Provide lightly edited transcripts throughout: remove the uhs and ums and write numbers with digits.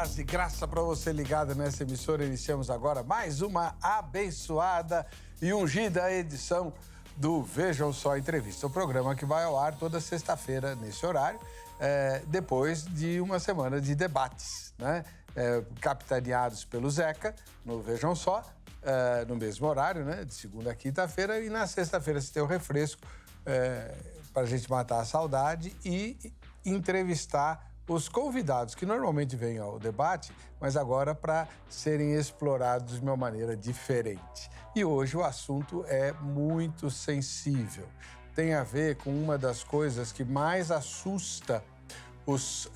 Paz e graça para você ligado nessa emissora. Iniciamos agora mais uma abençoada e ungida edição do Vejam Só Entrevista, o programa que vai ao ar toda sexta-feira nesse horário, depois de uma semana de debates, né? Capitaneados pelo Zeca, no Vejam Só, no mesmo horário, né? De segunda a quinta-feira, e na sexta-feira você tem o refresco para a gente matar a saudade e entrevistar os convidados que normalmente vêm ao debate, mas agora para serem explorados de uma maneira diferente. E hoje o assunto é muito sensível. Tem a ver com uma das coisas que mais assusta os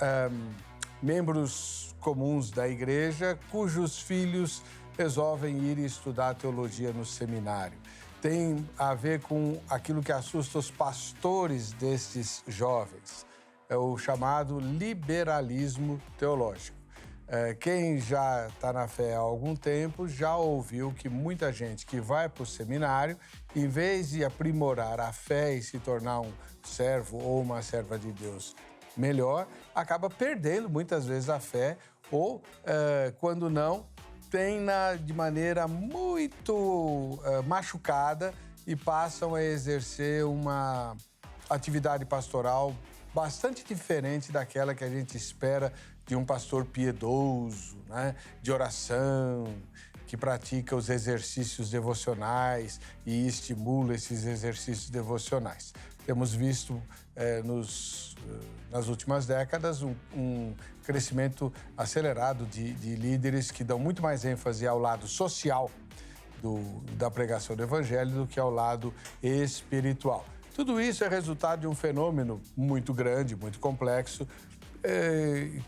membros comuns da igreja, cujos filhos resolvem ir estudar teologia no seminário. Tem a ver com aquilo que assusta os pastores destes jovens. É o chamado liberalismo teológico. Quem já está na fé há algum tempo já ouviu que muita gente que vai para o seminário, em vez de aprimorar a fé e se tornar um servo ou uma serva de Deus melhor, acaba perdendo muitas vezes a fé ou, quando não, tem-na de maneira muito machucada e passam a exercer uma atividade pastoral bastante diferente daquela que a gente espera de um pastor piedoso, né? De oração, que pratica os exercícios devocionais e estimula esses exercícios devocionais. Temos visto nas últimas décadas um crescimento acelerado de líderes que dão muito mais ênfase ao lado social da pregação do evangelho do que ao lado espiritual. Tudo isso é resultado de um fenômeno muito grande, muito complexo,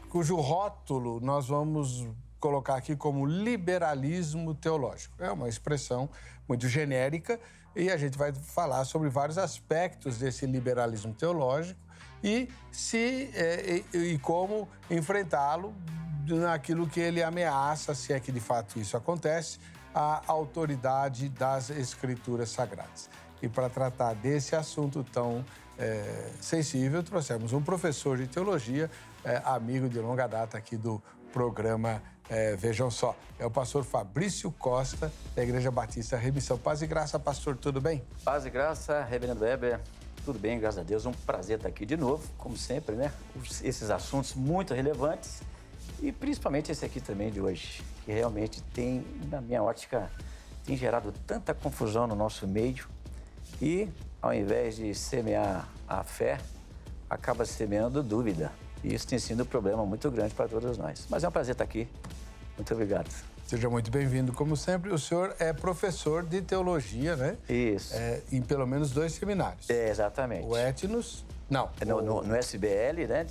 cujo rótulo nós vamos colocar aqui como liberalismo teológico. É uma expressão muito genérica e a gente vai falar sobre vários aspectos desse liberalismo teológico e como enfrentá-lo naquilo que ele ameaça, se é que de fato isso acontece, a autoridade das Escrituras Sagradas. E para tratar desse assunto tão sensível, trouxemos um professor de teologia, amigo de longa data aqui do programa Vejam Só. É o pastor Fabrício Costa, da Igreja Batista Remissão. Paz e graça, pastor, tudo bem? Paz e graça, reverendo Weber, tudo bem, graças a Deus. Um prazer estar aqui de novo, como sempre, né? Esses assuntos muito relevantes e principalmente esse aqui também de hoje, que realmente tem, na minha ótica, tem gerado tanta confusão no nosso meio. E, ao invés de semear a fé, acaba semeando dúvida. E isso tem sido um problema muito grande para todos nós. Mas é um prazer estar aqui. Muito obrigado. Seja muito bem-vindo. Como sempre, o senhor é professor de teologia, né? Isso. Em pelo menos 2 seminários. Exatamente. O Etnos... Não. No SBL, né?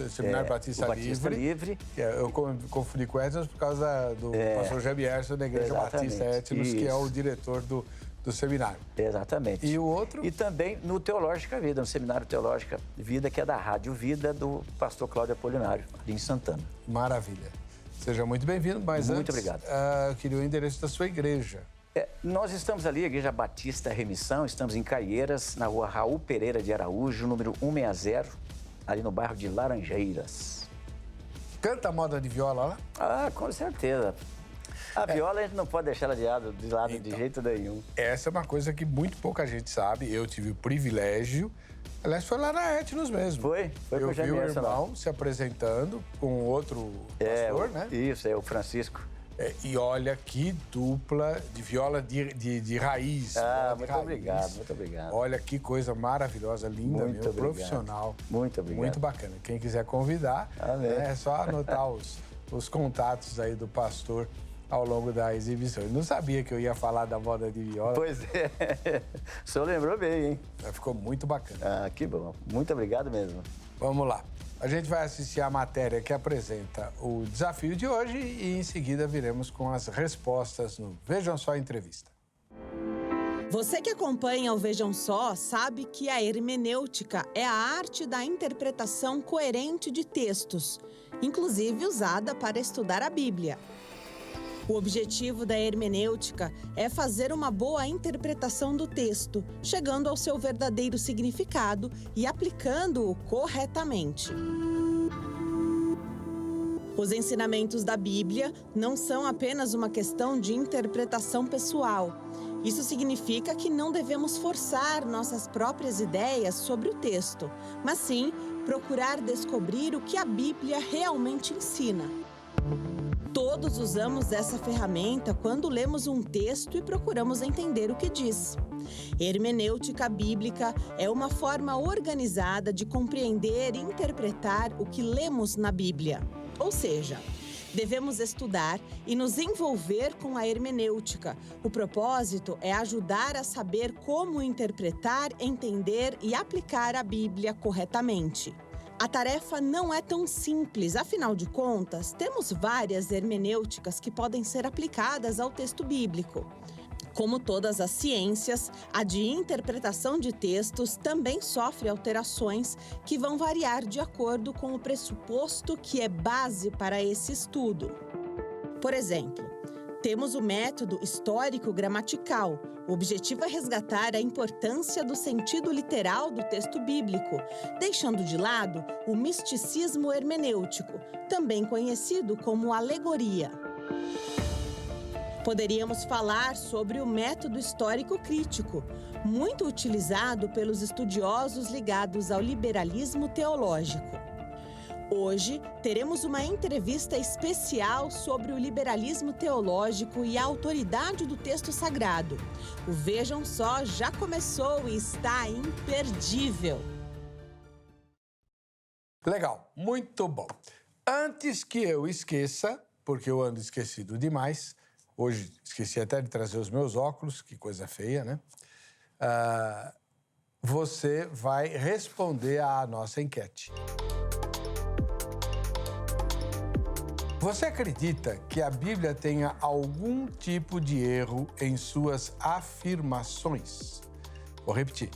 Seminário Batista Livre. Eu confundi com o Etnos por causa do pastor Gebierson da Igreja Batista Etnos, que é o diretor do seminário. Exatamente. E o outro? E também no Teológica Vida, no Seminário Teológica Vida, que é da Rádio Vida, do pastor Cláudio Apolinário, ali em Santana. Maravilha. Seja muito bem-vindo, mas muito obrigado. Eu queria o endereço da sua igreja. Nós estamos ali, a Igreja Batista Remissão, estamos em Caieiras, na rua Raul Pereira de Araújo, número 160, ali no bairro de Laranjeiras. Canta a moda de viola lá? Ah, com certeza. A viola a gente não pode deixar ela de lado então, de jeito nenhum. Essa é uma coisa que muito pouca gente sabe. Eu tive o privilégio, aliás, foi lá na Etnos mesmo. Foi com o vi o irmão se apresentando com outro pastor, né? Isso, é o Francisco. E olha que dupla de viola de raiz. Muito obrigado, muito obrigado. Olha que coisa maravilhosa, linda, muito profissional. Muito obrigado. Muito bacana. Quem quiser convidar, é só anotar os contatos aí do pastor ao longo da exibição. Eu não sabia que eu ia falar da moda de viola. Pois é. O senhor lembrou bem, hein? Ficou muito bacana. Que bom. Muito obrigado mesmo. Vamos lá. A gente vai assistir a matéria que apresenta o desafio de hoje e, em seguida, viremos com as respostas no Vejam Só Entrevista. Você que acompanha o Vejam Só sabe que a hermenêutica é a arte da interpretação coerente de textos, inclusive usada para estudar a Bíblia. O objetivo da hermenêutica é fazer uma boa interpretação do texto, chegando ao seu verdadeiro significado e aplicando-o corretamente. Os ensinamentos da Bíblia não são apenas uma questão de interpretação pessoal. Isso significa que não devemos forçar nossas próprias ideias sobre o texto, mas sim procurar descobrir o que a Bíblia realmente ensina. Todos usamos essa ferramenta quando lemos um texto e procuramos entender o que diz. Hermenêutica bíblica é uma forma organizada de compreender e interpretar o que lemos na Bíblia. Ou seja, devemos estudar e nos envolver com a hermenêutica. O propósito é ajudar a saber como interpretar, entender e aplicar a Bíblia corretamente. A tarefa não é tão simples, afinal de contas, temos várias hermenêuticas que podem ser aplicadas ao texto bíblico. Como todas as ciências, a de interpretação de textos também sofre alterações que vão variar de acordo com o pressuposto que é base para esse estudo. Por exemplo, temos o método histórico-gramatical. O objetivo é resgatar a importância do sentido literal do texto bíblico, deixando de lado o misticismo hermenêutico, também conhecido como alegoria. Poderíamos falar sobre o método histórico-crítico, muito utilizado pelos estudiosos ligados ao liberalismo teológico. Hoje, teremos uma entrevista especial sobre o liberalismo teológico e a autoridade do texto sagrado. O Vejam Só já começou e está imperdível. Legal, muito bom. Antes que eu esqueça, porque eu ando esquecido demais, hoje esqueci até de trazer os meus óculos, que coisa feia, né? Você vai responder à nossa enquete. Você acredita que a Bíblia tenha algum tipo de erro em suas afirmações? Vou repetir.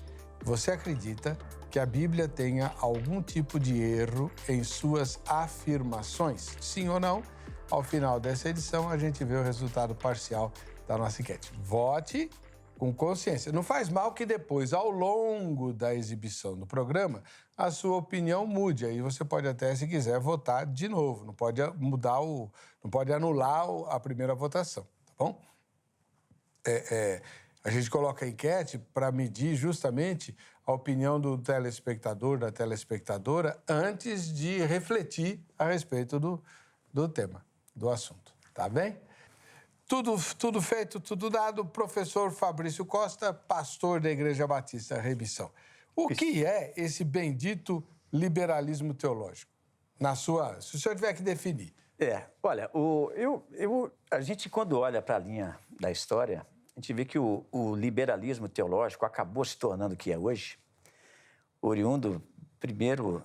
Você acredita que a Bíblia tenha algum tipo de erro em suas afirmações? Sim ou não? Ao final dessa edição, a gente vê o resultado parcial da nossa enquete. Vote com consciência. Não faz mal que depois, ao longo da exibição do programa, a sua opinião mude. Aí você pode até, se quiser, votar de novo. Não pode mudar não pode anular a primeira votação, tá bom? A gente coloca a enquete para medir justamente a opinião do telespectador, da telespectadora, antes de refletir a respeito do tema, do assunto, tá bem? Tudo feito, tudo dado. Professor Fabrício Costa, pastor da Igreja Batista Remissão. O que é esse bendito liberalismo teológico? Se o senhor tiver que definir. Olha, a gente, quando olha para a linha da história, a gente vê que o liberalismo teológico acabou se tornando o que é hoje, oriundo, primeiro,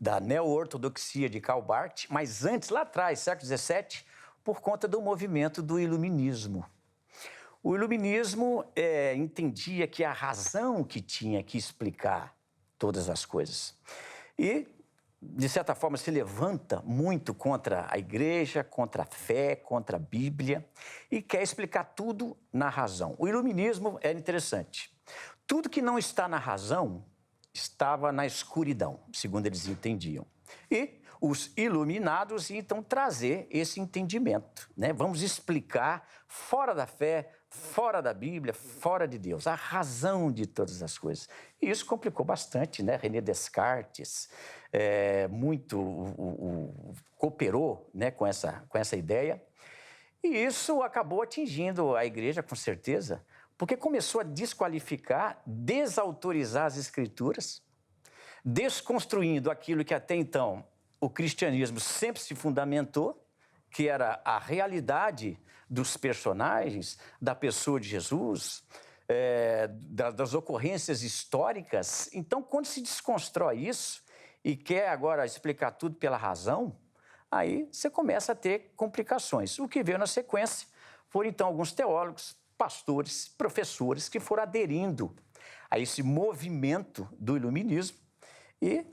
da neo-ortodoxia de Karl Barth, mas antes, lá atrás, século XVII, por conta do movimento do iluminismo. O iluminismo entendia que a razão que tinha que explicar todas as coisas. E, de certa forma, se levanta muito contra a igreja, contra a fé, contra a Bíblia, e quer explicar tudo na razão. O iluminismo é interessante. Tudo que não está na razão estava na escuridão, segundo eles entendiam. E os iluminados iam, então, trazer esse entendimento, né? Vamos explicar fora da fé, fora da Bíblia, fora de Deus, a razão de todas as coisas. E isso complicou bastante, né? René Descartes cooperou, né, com essa ideia. E isso acabou atingindo a igreja, com certeza, porque começou a desqualificar, desautorizar as escrituras, desconstruindo aquilo que até então o cristianismo sempre se fundamentou, que era a realidade dos personagens, da pessoa de Jesus, das ocorrências históricas. Então, quando se desconstrói isso e quer agora explicar tudo pela razão, aí você começa a ter complicações. O que veio na sequência foram, então, alguns teólogos, pastores, professores que foram aderindo a esse movimento do iluminismo e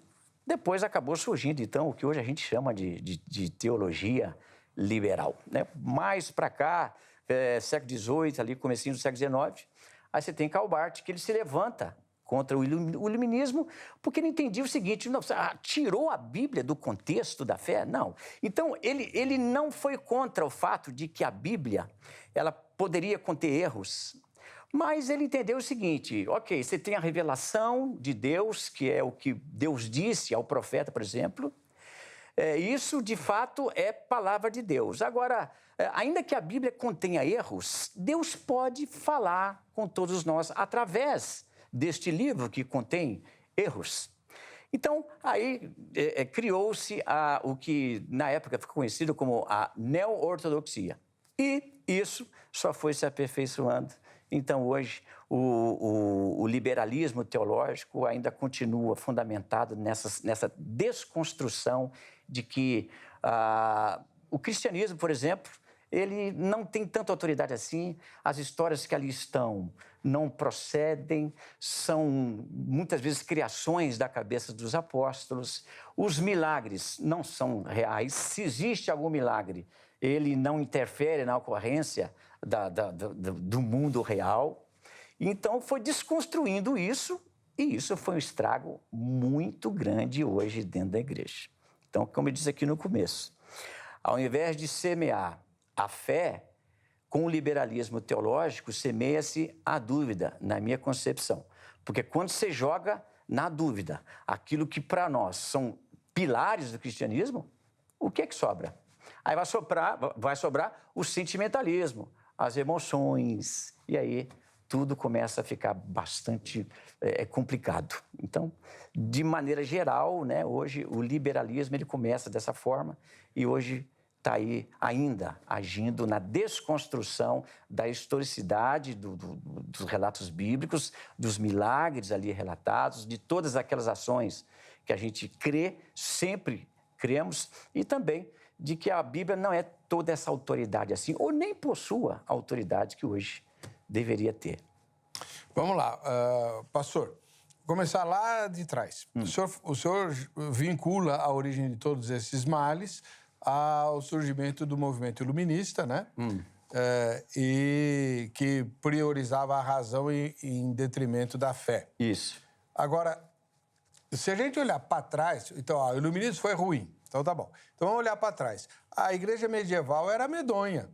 depois acabou surgindo, então, o que hoje a gente chama de teologia liberal, né? Mais para cá, século XVIII, ali, comecinho do século XIX, aí você tem Karl Barth, que ele se levanta contra o iluminismo, porque ele entendia o seguinte: não, tirou a Bíblia do contexto da fé? Não. Então, ele não foi contra o fato de que a Bíblia ela poderia conter erros, mas ele entendeu o seguinte: ok, você tem a revelação de Deus, que é o que Deus disse ao profeta, por exemplo, isso, de fato, é palavra de Deus. Agora, ainda que a Bíblia contenha erros, Deus pode falar com todos nós através deste livro que contém erros. Então, aí criou-se o que na época ficou conhecido como a neo-ortodoxia. E isso só foi se aperfeiçoando. Então, hoje, o liberalismo teológico ainda continua fundamentado nessa desconstrução de que o cristianismo, por exemplo, ele não tem tanta autoridade assim, as histórias que ali estão não procedem, são muitas vezes criações da cabeça dos apóstolos, os milagres não são reais, se existe algum milagre, ele não interfere na ocorrência do mundo real. Então, foi desconstruindo isso, e isso foi um estrago muito grande hoje dentro da igreja. Então, como eu disse aqui no começo, ao invés de semear a fé com o liberalismo teológico, semeia-se a dúvida, na minha concepção. Porque quando você joga na dúvida aquilo que para nós são pilares do cristianismo, o que é que sobra? Aí vai sobrar o sentimentalismo, as emoções, e aí tudo começa a ficar bastante complicado. Então, de maneira geral, né, hoje o liberalismo ele começa dessa forma e hoje está aí ainda agindo na desconstrução da historicidade dos relatos bíblicos, dos milagres ali relatados, de todas aquelas ações que a gente crê, sempre cremos, e também de que a Bíblia não é toda essa autoridade assim, ou nem possua a autoridade que hoje deveria ter. Vamos lá, pastor, começar lá de trás. O senhor vincula a origem de todos esses males ao surgimento do movimento iluminista, né? E que priorizava a razão em detrimento da fé. Isso. Agora, se a gente olhar para trás, então, o iluminismo foi ruim, então tá bom. Então vamos olhar para trás. A igreja medieval era medonha.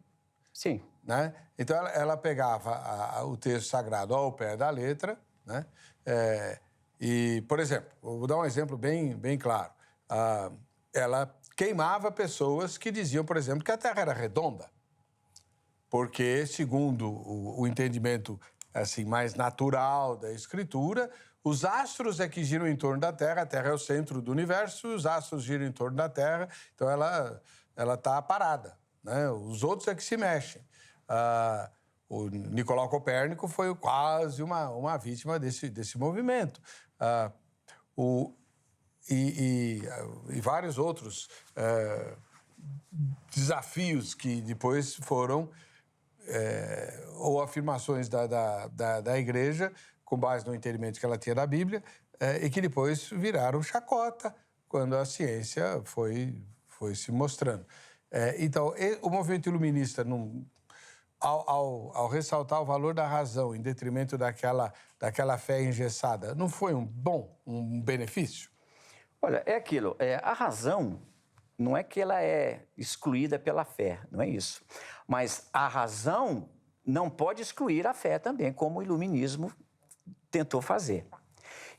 Sim. Né? Então ela pegava o texto sagrado ao pé da letra, né? E, por exemplo, vou dar um exemplo bem claro. Ela queimava pessoas que diziam, por exemplo, que a Terra era redonda, porque, segundo o entendimento assim, mais natural da Escritura, os astros é que giram em torno da Terra, a Terra é o centro do universo, os astros giram em torno da Terra, então ela está parada, né? Os outros é que se mexem. O Nicolau Copérnico foi quase uma vítima desse movimento. E vários outros desafios que depois foram ou afirmações da igreja, com base no entendimento que ela tinha da Bíblia, e que depois viraram chacota quando a ciência foi se mostrando. Então, o movimento iluminista, ao ressaltar o valor da razão em detrimento daquela fé engessada, não foi um benefício? Olha, é aquilo, a razão não é que ela é excluída pela fé, não é isso. Mas a razão não pode excluir a fé também, como o iluminismo tentou fazer.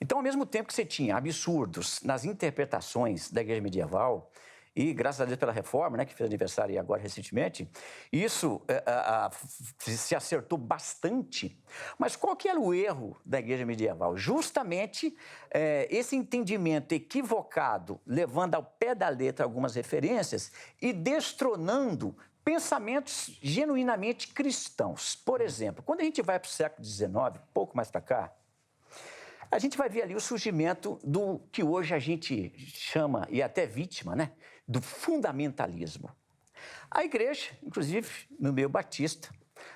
Então, ao mesmo tempo que você tinha absurdos nas interpretações da igreja medieval, e graças a Deus pela reforma, né, que fez aniversário agora recentemente, isso se acertou bastante. Mas qual que era o erro da igreja medieval? Justamente esse entendimento equivocado, levando ao pé da letra algumas referências e destronando pensamentos genuinamente cristãos. Por exemplo, quando a gente vai para o século XIX, pouco mais para cá, a gente vai ver ali o surgimento do que hoje a gente chama, e até vítima, né, do fundamentalismo. A igreja, inclusive no meio batista,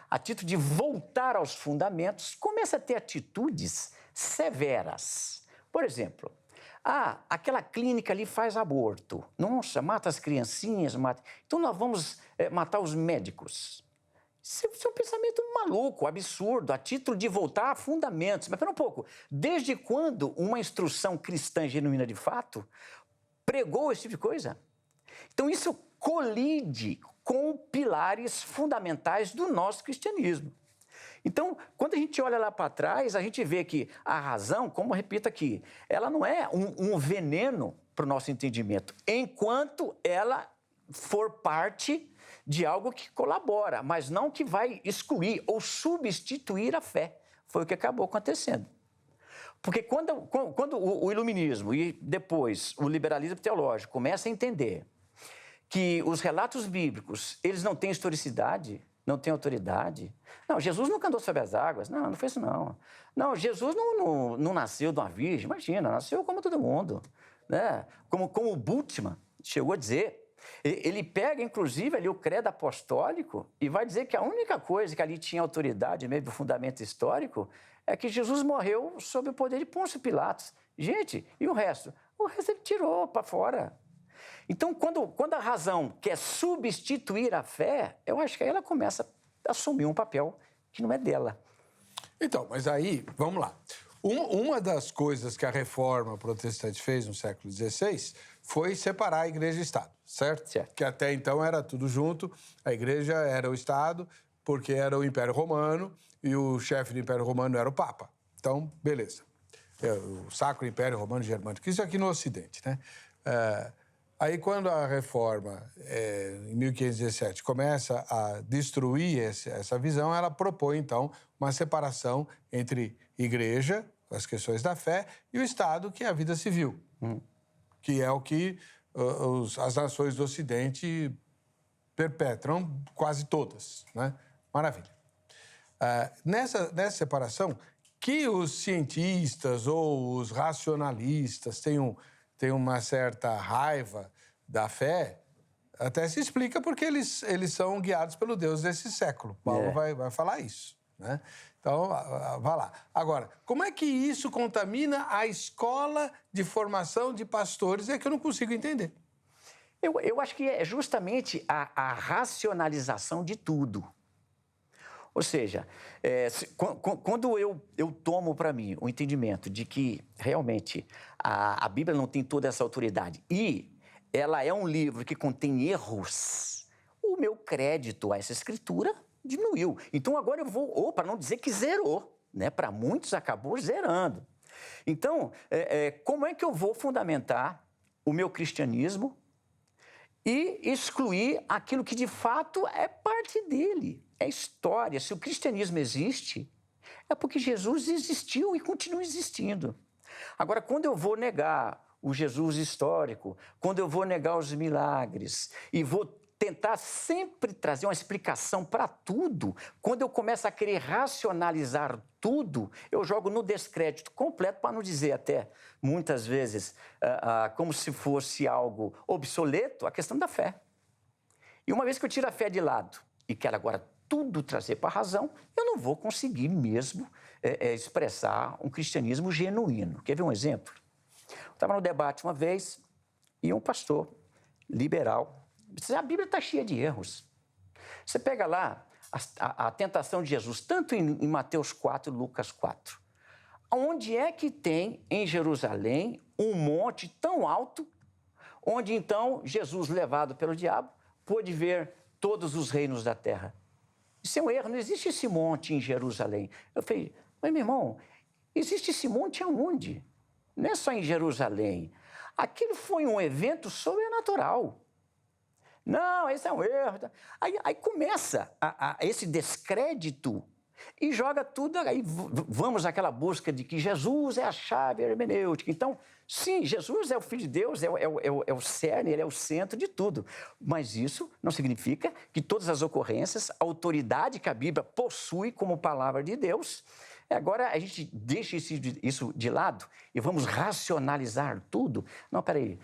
a título de voltar aos fundamentos, começa a ter atitudes severas. Por exemplo, aquela clínica ali faz aborto. Nossa, mata as criancinhas, mata... Então nós vamos matar os médicos. Isso é um pensamento maluco, absurdo, a título de voltar a fundamentos. Mas, espera um pouco, desde quando uma instrução cristã genuína de fato pregou esse tipo de coisa? Então, isso colide com pilares fundamentais do nosso cristianismo. Então, quando a gente olha lá para trás, a gente vê que a razão, como eu repito aqui, ela não é um veneno para o nosso entendimento, enquanto ela for parte de algo que colabora, mas não que vai excluir ou substituir a fé. Foi o que acabou acontecendo. Porque quando o iluminismo e depois o liberalismo teológico começa a entender que os relatos bíblicos, eles não têm historicidade, não têm autoridade. Não, Jesus nunca andou sobre as águas. Não, não foi isso não. Não, Jesus não nasceu de uma virgem, imagina, nasceu como todo mundo. Né? Como o Bultmann chegou a dizer. Ele pega, inclusive, ali o credo apostólico e vai dizer que a única coisa que ali tinha autoridade, meio do fundamento histórico, é que Jesus morreu sob o poder de Pôncio Pilatos. Gente, e o resto? O resto ele tirou para fora. Então, quando a razão quer substituir a fé, eu acho que aí ela começa a assumir um papel que não é dela. Então, mas aí, vamos lá. Uma das coisas que a reforma protestante fez no século XVI foi separar a igreja e o Estado, certo? Certo. Que até então era tudo junto, a igreja era o Estado, porque era o Império Romano e o chefe do Império Romano era o Papa. Então, beleza. O Sacro Império Romano Germânico. Isso aqui no Ocidente, né? Aí, quando a reforma, em 1517, começa a destruir essa visão, ela propõe, então, uma separação entre igreja, as questões da fé, e o Estado, que é a vida civil, que é o que as nações do Ocidente perpetram quase todas, né? Maravilha. Nessa separação, que os cientistas ou os racionalistas tenham uma certa raiva da fé, até se explica porque eles são guiados pelo Deus desse século. Paulo vai falar isso, né? Então, vá lá. Agora, como é que isso contamina a escola de formação de pastores? É que eu não consigo entender. Eu acho que é justamente a racionalização de tudo. Ou seja, quando eu tomo para mim o entendimento de que realmente a Bíblia não tem toda essa autoridade e ela é um livro que contém erros, o meu crédito a essa escritura diminuiu. Então agora eu vou, ou para não dizer que zerou, né? Para muitos acabou zerando. Então, como é que eu vou fundamentar o meu cristianismo e excluir aquilo que de fato é parte dele? É história. Se o cristianismo existe, é porque Jesus existiu e continua existindo. Agora, quando eu vou negar o Jesus histórico, quando eu vou negar os milagres e vou tentar sempre trazer uma explicação para tudo, quando eu começo a querer racionalizar tudo, eu jogo no descrédito completo, para não dizer até, muitas vezes, como se fosse algo obsoleto, a questão da fé. E uma vez que eu tiro a fé de lado e quero agora tudo trazer para a razão, eu não vou conseguir mesmo expressar um cristianismo genuíno. Quer ver um exemplo? Eu estava no debate uma vez e um pastor liberal disse: a Bíblia está cheia de erros. Você pega lá a tentação de Jesus, tanto em Mateus 4 e Lucas 4. Onde é que tem em Jerusalém um monte tão alto, onde então Jesus, levado pelo diabo, pôde ver todos os reinos da terra? Isso é um erro, não existe esse monte em Jerusalém. Eu falei: mas meu irmão, existe esse monte aonde? Não é só em Jerusalém. Aquilo foi um evento sobrenatural. Não, esse é um erro. Aí começa esse descrédito e joga tudo. Aí vamos àquela busca de que Jesus é a chave hermenêutica. Então, sim, Jesus é o Filho de Deus, é o cerne, ele é o centro de tudo. Mas isso não significa que todas as ocorrências, a autoridade que a Bíblia possui como palavra de Deus, agora a gente deixa isso de lado e vamos racionalizar tudo. Não, peraí.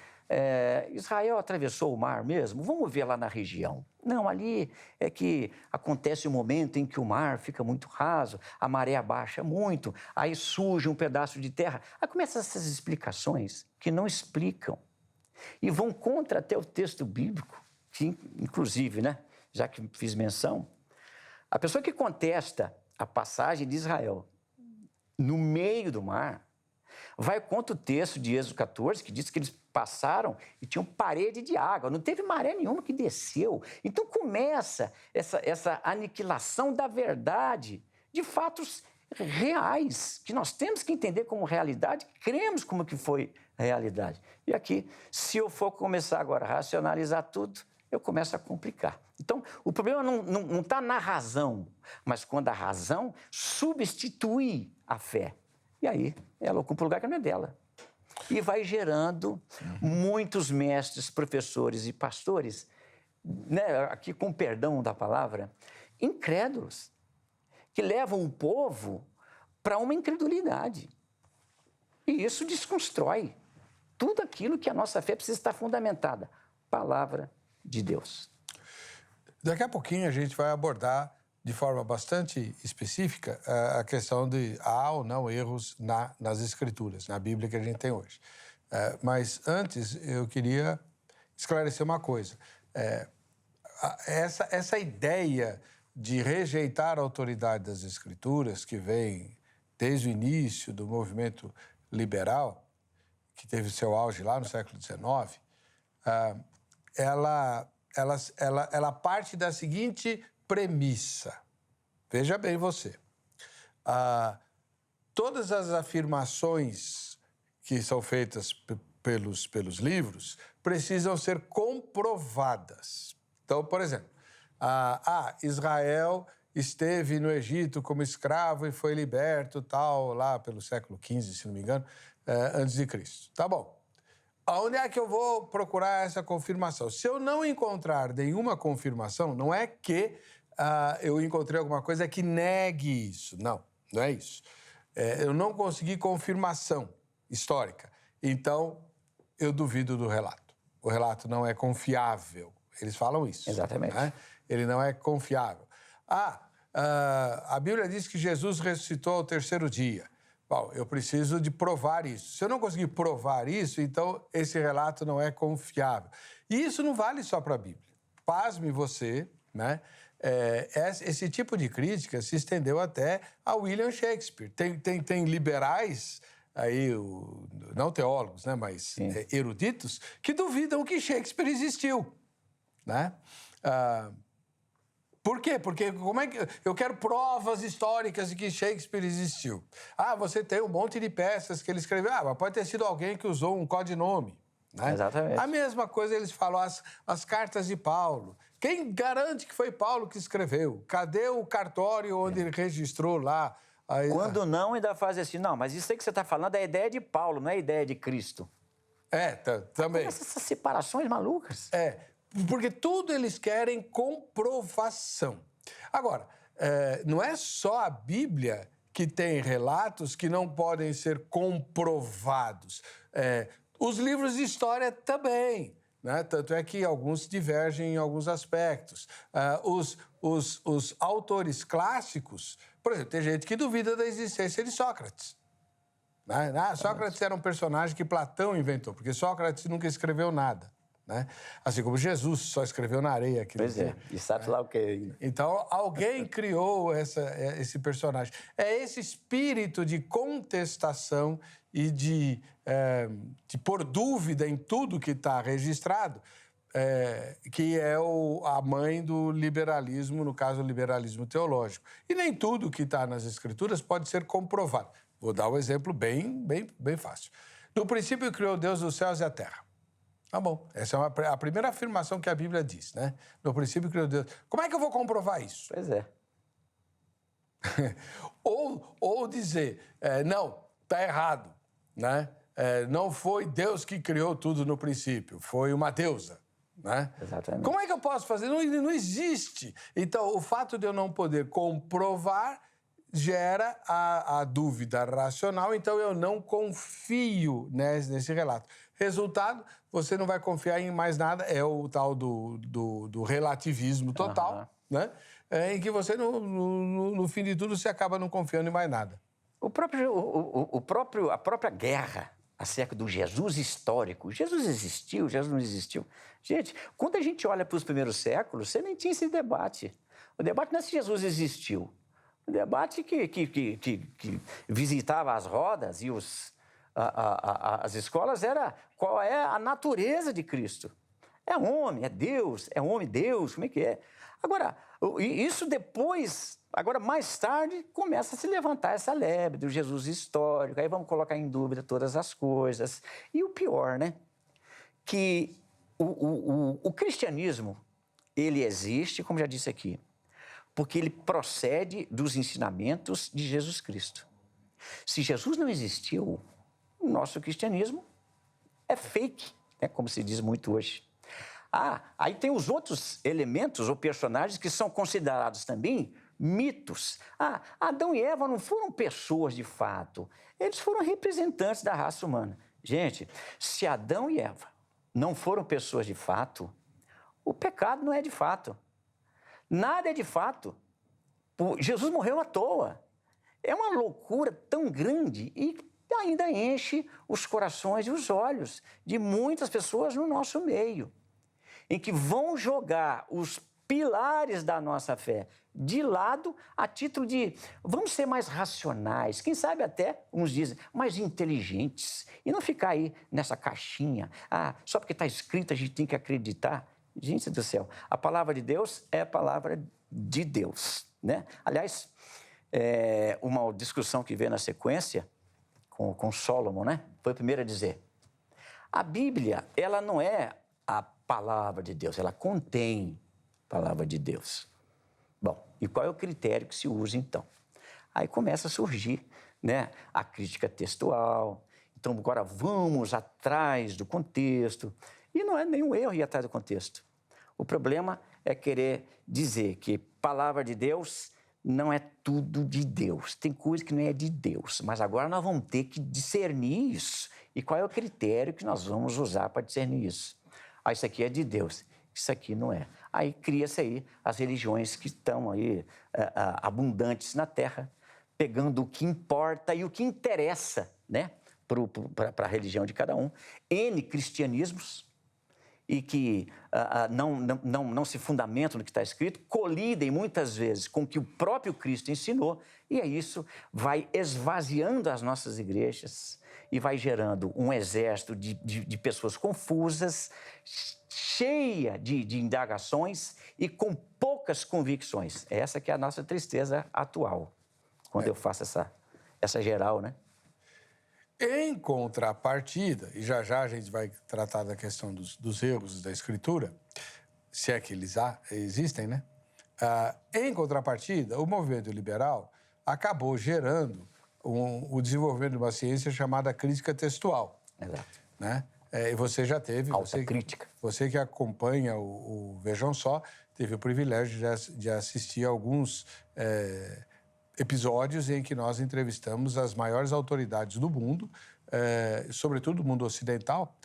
Israel atravessou o mar mesmo? Vamos ver lá na região. Não, ali é que acontece o momento em que o mar fica muito raso, a maré abaixa muito, aí surge um pedaço de terra. Aí começam essas explicações que não explicam e vão contra até o texto bíblico, que inclusive, né, já que fiz menção, A pessoa que contesta a passagem de Israel no meio do mar, vai contra o texto de Êxodo 14, que diz que eles passaram e tinham parede de água, não teve maré nenhuma que desceu. Então começa essa aniquilação da verdade, de fatos reais, que nós temos que entender como realidade, cremos como que foi realidade. E aqui, se eu for começar agora a racionalizar tudo, eu começo a complicar. Então, o problema não está na razão, mas quando a razão substitui a fé. E aí, ela ocupa o lugar que não é dela. E vai gerando muitos mestres, professores e pastores, né, aqui com perdão da palavra, incrédulos, que levam o povo para uma incredulidade. E isso desconstrói tudo aquilo que a nossa fé precisa estar fundamentada. Palavra de Deus. Daqui a pouquinho a gente vai abordar de forma bastante específica a questão de há ou não erros nas Escrituras, na Bíblia que a gente tem hoje. Mas antes eu queria esclarecer uma coisa. Essa ideia de rejeitar a autoridade das Escrituras, que vem desde o início do movimento liberal, que teve seu auge lá no século XIX, ela parte da seguinte premissa. Veja bem você. Todas as afirmações que são feitas pelos livros precisam ser comprovadas. Então, por exemplo, Israel esteve no Egito como escravo e foi liberto, tal, lá pelo século XV, se não me engano, antes de Cristo. Tá bom. Onde é que eu vou procurar essa confirmação? Se eu não encontrar nenhuma confirmação, não é que eu encontrei alguma coisa que negue isso. Não, não é isso. Eu não consegui confirmação histórica. Então, eu duvido do relato. O relato não é confiável. Eles falam isso. Exatamente. Né? Ele não é confiável. A Bíblia diz que Jesus ressuscitou ao terceiro dia. Bom, eu preciso de provar isso. Se eu não conseguir provar isso, então esse relato não é confiável. E isso não vale só para a Bíblia. Pasme você, né? Esse tipo de crítica se estendeu até a William Shakespeare. Tem liberais, aí, não teólogos, né? Mas eruditos, que duvidam que Shakespeare existiu. Né? Por quê? Porque como é que eu quero provas históricas de que Shakespeare existiu? Você tem um monte de peças que ele escreveu. Mas pode ter sido alguém que usou um codinome. Né? Exatamente. A mesma coisa eles falam, as cartas de Paulo. Quem garante que foi Paulo que escreveu? Cadê o cartório onde ele registrou lá? Quando não, ainda faz assim, não, mas isso aí que você está falando é a ideia de Paulo, não é a ideia de Cristo. Também. Essas separações malucas. Porque tudo eles querem comprovação. Agora, não é só a Bíblia que tem relatos que não podem ser comprovados. Os livros de história também. Né? Tanto é que alguns divergem em alguns aspectos. Os autores clássicos, por exemplo, tem gente que duvida da existência de Sócrates. Né? Sócrates era um personagem que Platão inventou, porque Sócrates nunca escreveu nada. Né? Assim como Jesus só escreveu na areia. Pois e sabe lá o que é. Então, alguém criou esse personagem. É esse espírito de contestação e de pôr dúvida em tudo que está registrado, que é a mãe do liberalismo, no caso, o liberalismo teológico. E nem tudo que está nas Escrituras pode ser comprovado. Vou dar um exemplo bem fácil. No princípio, criou Deus os céus e a terra. Tá bom, essa é a primeira afirmação que a Bíblia diz, né? No princípio criou Deus. Como é que eu vou comprovar isso? Pois é. ou dizer, não, tá errado, né? Não foi Deus que criou tudo no princípio, foi uma deusa, né? Exatamente. Como é que eu posso fazer? Não existe. Então, o fato de eu não poder comprovar gera a dúvida racional, então eu não confio nesse relato. Resultado, você não vai confiar em mais nada, é o tal do relativismo total, né? Em que você, no fim de tudo, você acaba não confiando em mais nada. A própria guerra acerca do Jesus histórico. Jesus existiu, Jesus não existiu. Gente, quando a gente olha para os primeiros séculos, você nem tinha esse debate. O debate não é se Jesus existiu. O debate que visitava as rodas e as escolas era qual é a natureza de Cristo. É homem, é Deus, é homem, Deus, como é que é? Agora, isso depois, agora mais tarde, começa a se levantar essa lebre do Jesus histórico, aí vamos colocar em dúvida todas as coisas. E o pior, né? Que o cristianismo, ele existe, como já disse aqui, porque ele procede dos ensinamentos de Jesus Cristo. Se Jesus não existiu, o nosso cristianismo é fake, né? Como se diz muito hoje. Aí tem os outros elementos ou personagens que são considerados também mitos. Adão e Eva não foram pessoas de fato, eles foram representantes da raça humana. Gente, se Adão e Eva não foram pessoas de fato, o pecado não é de fato. Nada é de fato. Jesus morreu à toa. É uma loucura tão grande e ainda enche os corações e os olhos de muitas pessoas no nosso meio, em que vão jogar os pilares da nossa fé de lado a título de vamos ser mais racionais, quem sabe até, uns dizem, mais inteligentes, e não ficar aí nessa caixinha, só porque está escrito a gente tem que acreditar. Gente do céu, a palavra de Deus é a palavra de Deus, né? Aliás, uma discussão que veio na sequência com Solomon, né? Foi o primeiro a dizer, a Bíblia, ela não é a palavra de Deus, ela contém a palavra de Deus. Bom, e qual é o critério que se usa então? Aí começa a surgir, né, a crítica textual. Então agora vamos atrás do contexto. E não é nenhum erro ir atrás do contexto. O problema é querer dizer que palavra de Deus não é tudo de Deus. Tem coisa que não é de Deus, mas agora nós vamos ter que discernir isso. E qual é o critério que nós vamos usar para discernir isso? Isso aqui é de Deus, isso aqui não é. Aí cria-se aí as religiões que estão aí abundantes na Terra, pegando o que importa e o que interessa, né, para a religião de cada um. N cristianismos, e que não se fundamentam no que está escrito, colidem muitas vezes com o que o próprio Cristo ensinou, e aí isso vai esvaziando as nossas igrejas e vai gerando um exército de pessoas confusas, cheia de indagações e com poucas convicções. Essa que é a nossa tristeza atual, quando eu faço essa geral, né? Em contrapartida, e já a gente vai tratar da questão dos erros da escritura, se é que eles existem, né? Em contrapartida, o movimento liberal acabou gerando o desenvolvimento de uma ciência chamada crítica textual. Exato. Né? E você já teve... Crítica. Você que acompanha o Vejam Só, teve o privilégio de assistir a alguns... episódios em que nós entrevistamos as maiores autoridades do mundo, sobretudo do mundo ocidental,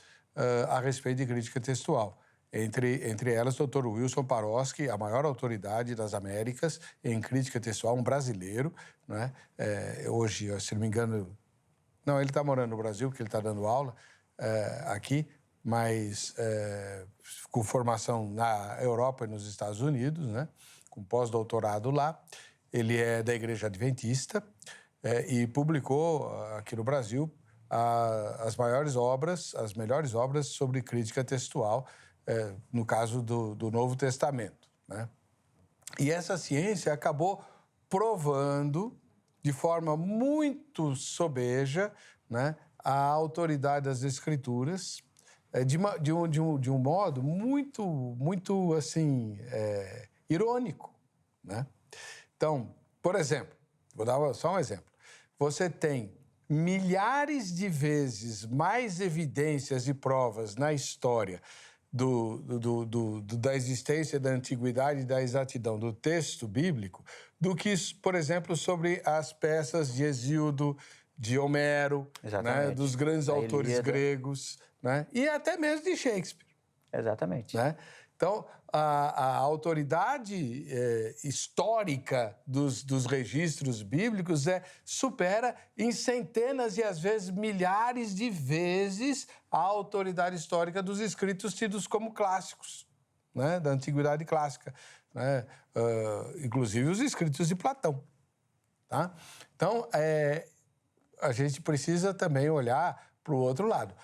a respeito de crítica textual. Entre elas, o Dr. Wilson Paroski, a maior autoridade das Américas em crítica textual, um brasileiro, né? Hoje, se não me engano... Não, ele está morando no Brasil, porque ele está dando aula aqui, mas com formação na Europa e nos Estados Unidos, né? Com pós-doutorado lá. Ele é da Igreja Adventista e publicou aqui no Brasil as melhores obras sobre crítica textual, no caso do Novo Testamento, né? E essa ciência acabou provando, de forma muito sobeja, né, a autoridade das Escrituras, de um modo muito assim, irônico, né? Então, por exemplo, vou dar só um exemplo. Você tem milhares de vezes mais evidências e provas na história da existência, da antiguidade e da exatidão do texto bíblico do que, por exemplo, sobre as peças de Hesíodo, de Homero, né, dos grandes autores gregos, né, e até mesmo de Shakespeare. Exatamente. Né? Então, a autoridade histórica dos registros bíblicos supera em centenas e, às vezes, milhares de vezes a autoridade histórica dos escritos tidos como clássicos, né, da antiguidade clássica. né? Inclusive os escritos de Platão. Tá? Então, a gente precisa também olhar para o outro lado.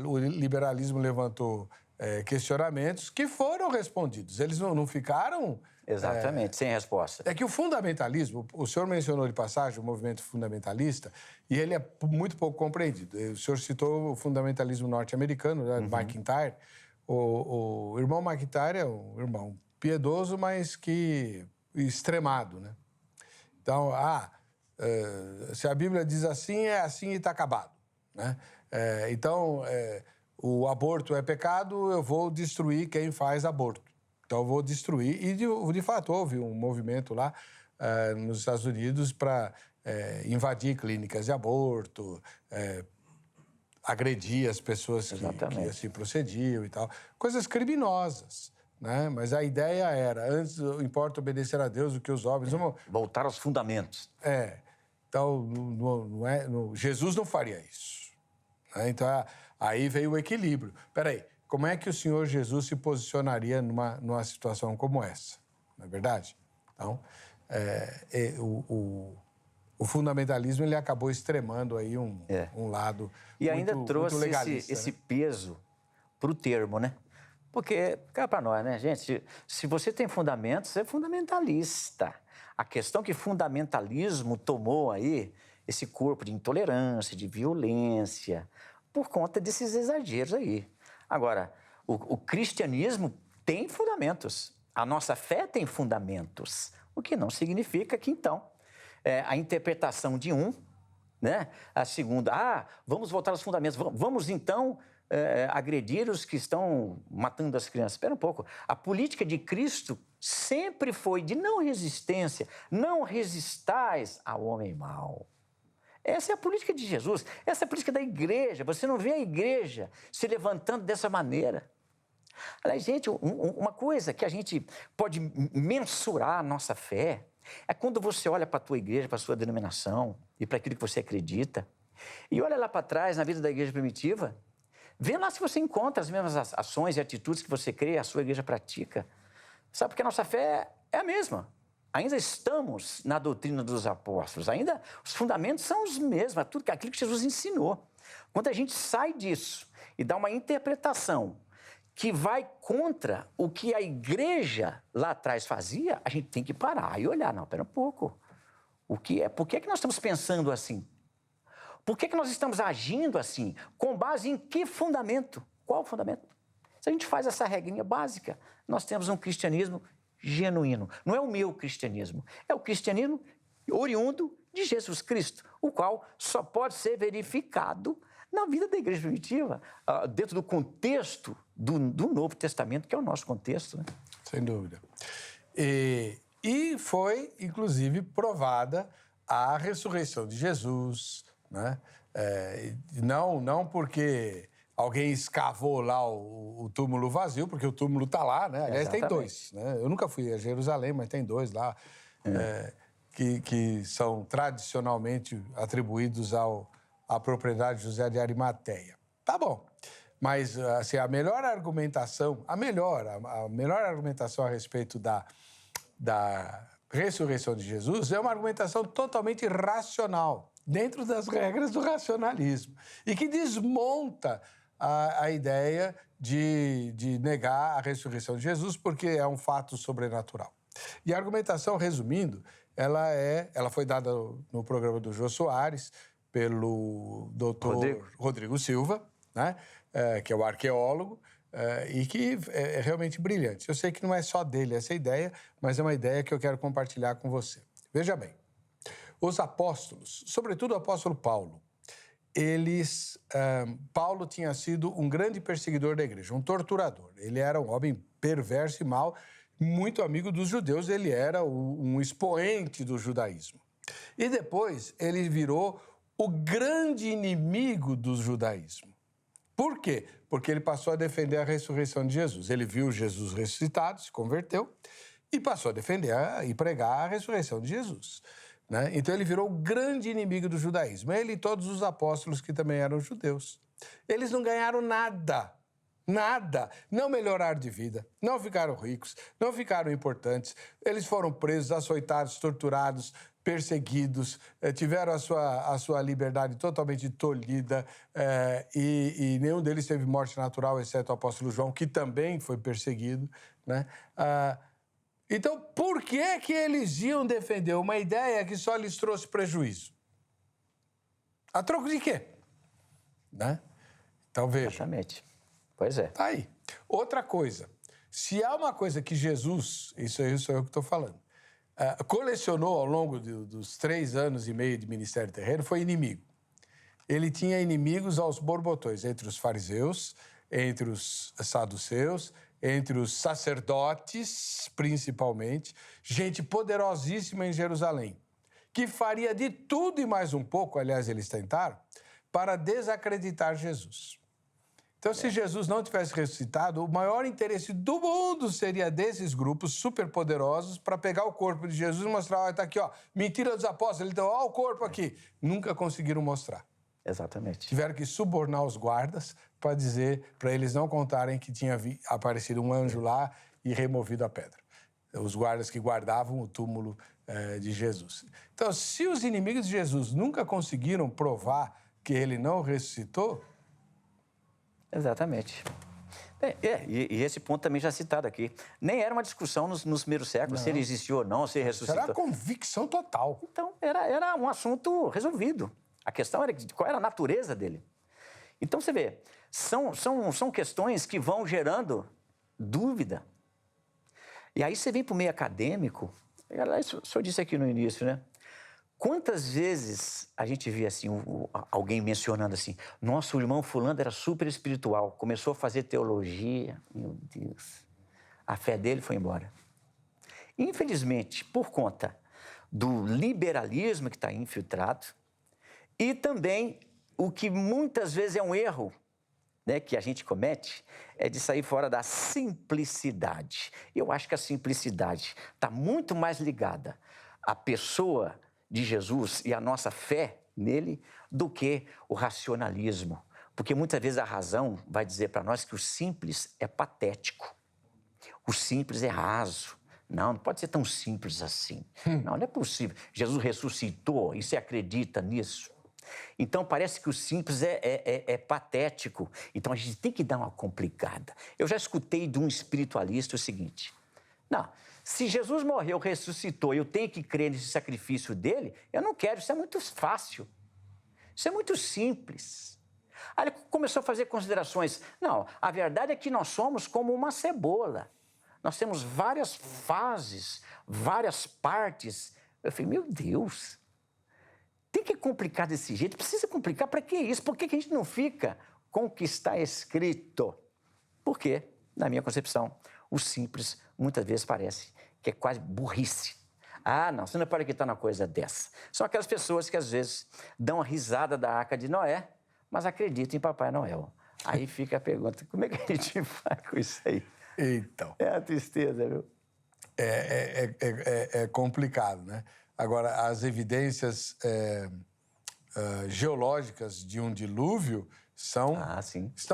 O liberalismo levantou questionamentos que foram respondidos. Eles não ficaram... Exatamente, sem resposta. É que o fundamentalismo, o senhor mencionou de passagem o movimento fundamentalista, e ele é muito pouco compreendido. O senhor citou o fundamentalismo norte-americano, né, McIntyre. O irmão McIntyre é um irmão piedoso, mas que extremado, né? Então, se a Bíblia diz assim, é assim e está acabado, né? Então, o aborto é pecado, eu vou destruir quem faz aborto. Então, eu vou destruir. E, de fato, houve um movimento lá nos Estados Unidos para invadir clínicas de aborto, agredir as pessoas que assim procediam e tal. Coisas criminosas, né? Mas a ideia era, antes importa obedecer a Deus do que os homens. Voltar aos fundamentos. Então, Jesus não faria isso, né? Então, aí veio o equilíbrio. Peraí, como é que o Senhor Jesus se posicionaria numa situação como essa? Não é verdade? Então, o fundamentalismo ele acabou extremando aí um lado e muito, ainda trouxe muito legalista, esse né? peso para o termo, né? Porque, cá para nós, né, gente? Se você tem fundamentos, você é fundamentalista. A questão que fundamentalismo tomou aí esse corpo de intolerância, de violência, por conta desses exageros aí. Agora, o cristianismo tem fundamentos. A nossa fé tem fundamentos. O que não significa que, então, a interpretação de um, né? A segunda, vamos voltar aos fundamentos. Vamos então, agredir os que estão matando as crianças. Espera um pouco. A política de Cristo sempre foi de não resistência. Não resistais ao homem mau. Essa é a política de Jesus, essa é a política da igreja. Você não vê a igreja se levantando dessa maneira. Aliás, gente, uma coisa que a gente pode mensurar a nossa fé é quando você olha para a tua igreja, para a sua denominação e para aquilo que você acredita, e olha lá para trás na vida da igreja primitiva, vê lá se você encontra as mesmas ações e atitudes que você crê, a sua igreja pratica. Sabe, porque a nossa fé é a mesma. Ainda estamos na doutrina dos apóstolos, ainda os fundamentos são os mesmos, aquilo que Jesus ensinou. Quando a gente sai disso e dá uma interpretação que vai contra o que a igreja lá atrás fazia, a gente tem que parar e olhar. Não, espera um pouco. Por que é que nós estamos pensando assim? Por que nós estamos agindo assim? Com base em que fundamento? Qual fundamento? Se a gente faz essa regrinha básica, nós temos um cristianismo genuíno. Não é o meu cristianismo, é o cristianismo oriundo de Jesus Cristo, o qual só pode ser verificado na vida da igreja primitiva, dentro do contexto do Novo Testamento, que é o nosso contexto, né? Sem dúvida. E foi, inclusive, provada a ressurreição de Jesus, né? Não porque alguém escavou lá o túmulo vazio, porque o túmulo está lá, né? Aliás, Exatamente. tem dois, né? Eu nunca fui a Jerusalém, mas tem dois lá que são tradicionalmente atribuídos à propriedade José de Arimateia. Tá bom, mas assim, a melhor argumentação a respeito da ressurreição de Jesus é uma argumentação totalmente racional, dentro das regras do racionalismo, e que desmonta a ideia de negar a ressurreição de Jesus, porque é um fato sobrenatural. E a argumentação, resumindo, ela foi dada no programa do Jô Soares, pelo doutor Rodrigo Silva, né? Que é o arqueólogo, e que é realmente brilhante. Eu sei que não é só dele essa ideia, mas é uma ideia que eu quero compartilhar com você. Veja bem, os apóstolos, sobretudo o apóstolo Paulo, Paulo tinha sido um grande perseguidor da igreja, um torturador. Ele era um homem perverso e mau, muito amigo dos judeus, ele era um expoente do judaísmo. E depois ele virou o grande inimigo do judaísmo. Por quê? Porque ele passou a defender a ressurreição de Jesus. Ele viu Jesus ressuscitado, se converteu e passou a defender e pregar a ressurreição de Jesus, né? Então ele virou o grande inimigo do judaísmo. Ele e todos os apóstolos que também eram judeus. Eles não ganharam nada Nada. Não melhoraram de vida, não ficaram ricos, não ficaram importantes. Eles foram presos, açoitados, torturados, perseguidos, tiveram a sua liberdade totalmente tolhida e nenhum deles teve morte natural, exceto o apóstolo João, que também foi perseguido, né? Então, por que eles iam defender uma ideia que só lhes trouxe prejuízo? A troco de quê? Né? Então, veja. Exatamente. Pois é. Tá aí. Outra coisa. Se há uma coisa que Jesus, isso aí sou eu que estou falando, colecionou ao longo dos 3 anos e meio de ministério terreno, foi inimigo. Ele tinha inimigos aos borbotões, entre os fariseus, entre os saduceus, entre os sacerdotes, principalmente, gente poderosíssima em Jerusalém, que faria de tudo e mais um pouco, aliás, eles tentaram, para desacreditar Jesus. Então, se Jesus não tivesse ressuscitado, o maior interesse do mundo seria desses grupos superpoderosos para pegar o corpo de Jesus e mostrar, olha, está aqui, ó, mentira dos apóstolos, então, ó, o corpo aqui. Nunca conseguiram mostrar. Exatamente. Tiveram que subornar os guardas para dizer, para eles não contarem que tinha aparecido um anjo lá e removido a pedra. Os guardas que guardavam o túmulo de Jesus. Então, se os inimigos de Jesus nunca conseguiram provar que ele não ressuscitou... Exatamente. E esse ponto também já citado aqui. Nem era uma discussão nos primeiros séculos, se ele existiu ou não, se ele ressuscitou. Era convicção total. Então, era um assunto resolvido. A questão era qual era a natureza dele. Então, você vê, são questões que vão gerando dúvida. E aí você vem para o meio acadêmico, o senhor disse aqui no início, né? Quantas vezes a gente vê assim, alguém mencionando assim, nosso irmão fulano era super espiritual, começou a fazer teologia, meu Deus, a fé dele foi embora. Infelizmente, por conta do liberalismo que está infiltrado e também o que muitas vezes é um erro, né, que a gente comete, é de sair fora da simplicidade. Eu acho que a simplicidade está muito mais ligada à pessoa de Jesus e a nossa fé nele do que o racionalismo. Porque muitas vezes a razão vai dizer para nós que o simples é patético. O simples é raso. Não pode ser tão simples assim. Não é possível. Jesus ressuscitou e você acredita nisso? Então parece que o simples é patético. Então a gente tem que dar uma complicada. Eu já escutei de um espiritualista o seguinte: não, se Jesus morreu, ressuscitou, eu tenho que crer nesse sacrifício dele, eu não quero, isso é muito fácil. Isso é muito simples. Aí ele começou a fazer considerações. Não, a verdade é que nós somos como uma cebola. Nós temos várias fases, várias partes. Eu falei, meu Deus, tem que complicar desse jeito? Precisa complicar? Para que isso? Por que a gente não fica com o que está escrito? Porque, na minha concepção, o simples muitas vezes parece que é quase burrice. Ah, não, você não pode acreditar numa coisa dessa. São aquelas pessoas que às vezes dão a risada da Arca de Noé, mas acreditam em Papai Noel. Aí fica a pergunta, como é que a gente faz com isso aí? Então. É a tristeza, viu? É complicado, né? Agora, as evidências geológicas de um dilúvio estão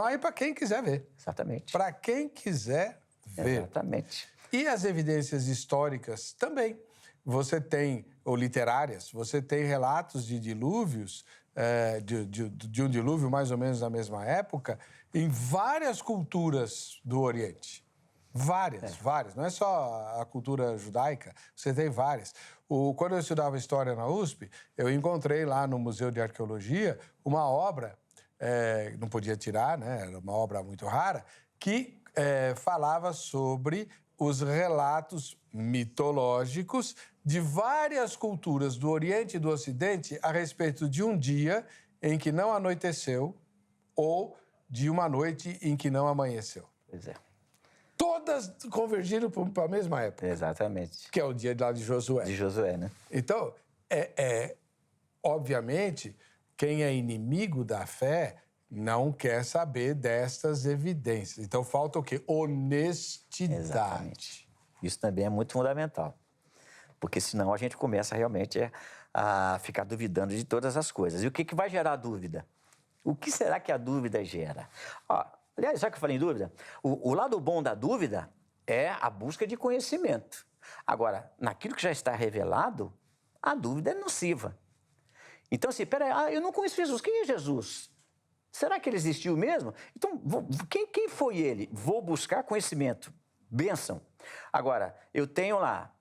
aí para quem quiser ver. Exatamente. Para quem quiser ver. Exatamente. E as evidências históricas também. Você tem, ou literárias, você tem relatos de dilúvios, de um dilúvio mais ou menos na mesma época, em várias culturas do Oriente. Várias. Não é só a cultura judaica, você tem várias. Quando eu estudava História na USP, eu encontrei lá no Museu de Arqueologia uma obra, não podia tirar, né? Era uma obra muito rara, que falava sobre os relatos mitológicos de várias culturas do Oriente e do Ocidente a respeito de um dia em que não anoiteceu ou de uma noite em que não amanheceu. Pois é. Todas convergiram para a mesma época. Exatamente. Que é o dia lá de Josué. De Josué, né? Então, obviamente, quem é inimigo da fé não quer saber destas evidências. Então, falta o quê? Honestidade. Exatamente. Isso também é muito fundamental. Porque senão a gente começa realmente a ficar duvidando de todas as coisas. E o que vai gerar a dúvida? O que será que a dúvida gera? Aliás, já que eu falei em dúvida, o lado bom da dúvida é a busca de conhecimento. Agora, naquilo que já está revelado, a dúvida é nociva. Então, assim, peraí, eu não conheço Jesus. Quem é Jesus? Será que ele existiu mesmo? Então, quem foi ele? Vou buscar conhecimento. Bênção. Agora, eu tenho lá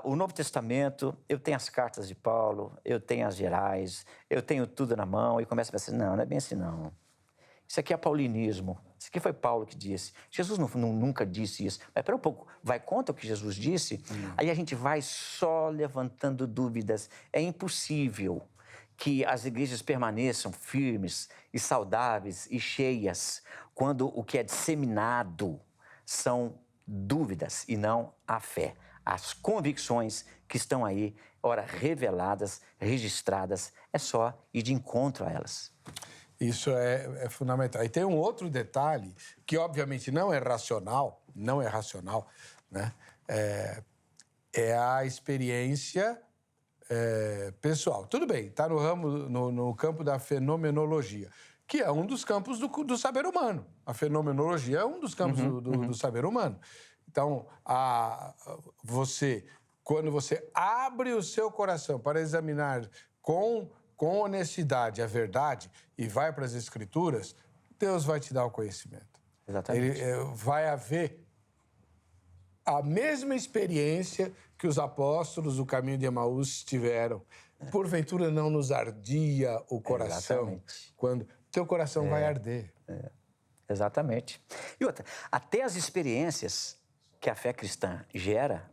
o Novo Testamento, eu tenho as cartas de Paulo, eu tenho as gerais, eu tenho tudo na mão e começo a pensar, não é bem assim não. Isso aqui é paulinismo. Isso aqui foi Paulo que disse. Jesus nunca disse isso. Mas espera um pouco, vai contra o que Jesus disse? Aí a gente vai só levantando dúvidas. É impossível que as igrejas permaneçam firmes e saudáveis e cheias quando o que é disseminado são dúvidas e não a fé. As convicções que estão aí, ora reveladas, registradas, é só ir de encontro a elas. Isso é fundamental. E tem um outro detalhe que, obviamente, não é racional, né? É a experiência pessoal. Tudo bem, está no campo da fenomenologia, que é um dos campos do saber humano. A fenomenologia é um dos campos do saber humano. Então, quando você abre o seu coração para examinar com honestidade a verdade e vai para as Escrituras, Deus vai te dar o conhecimento. Exatamente. Vai haver a mesma experiência que os apóstolos do caminho de Emaús tiveram. Porventura não nos ardia o coração? Exatamente. Quando teu coração vai arder. Exatamente. E outra, até as experiências que a fé cristã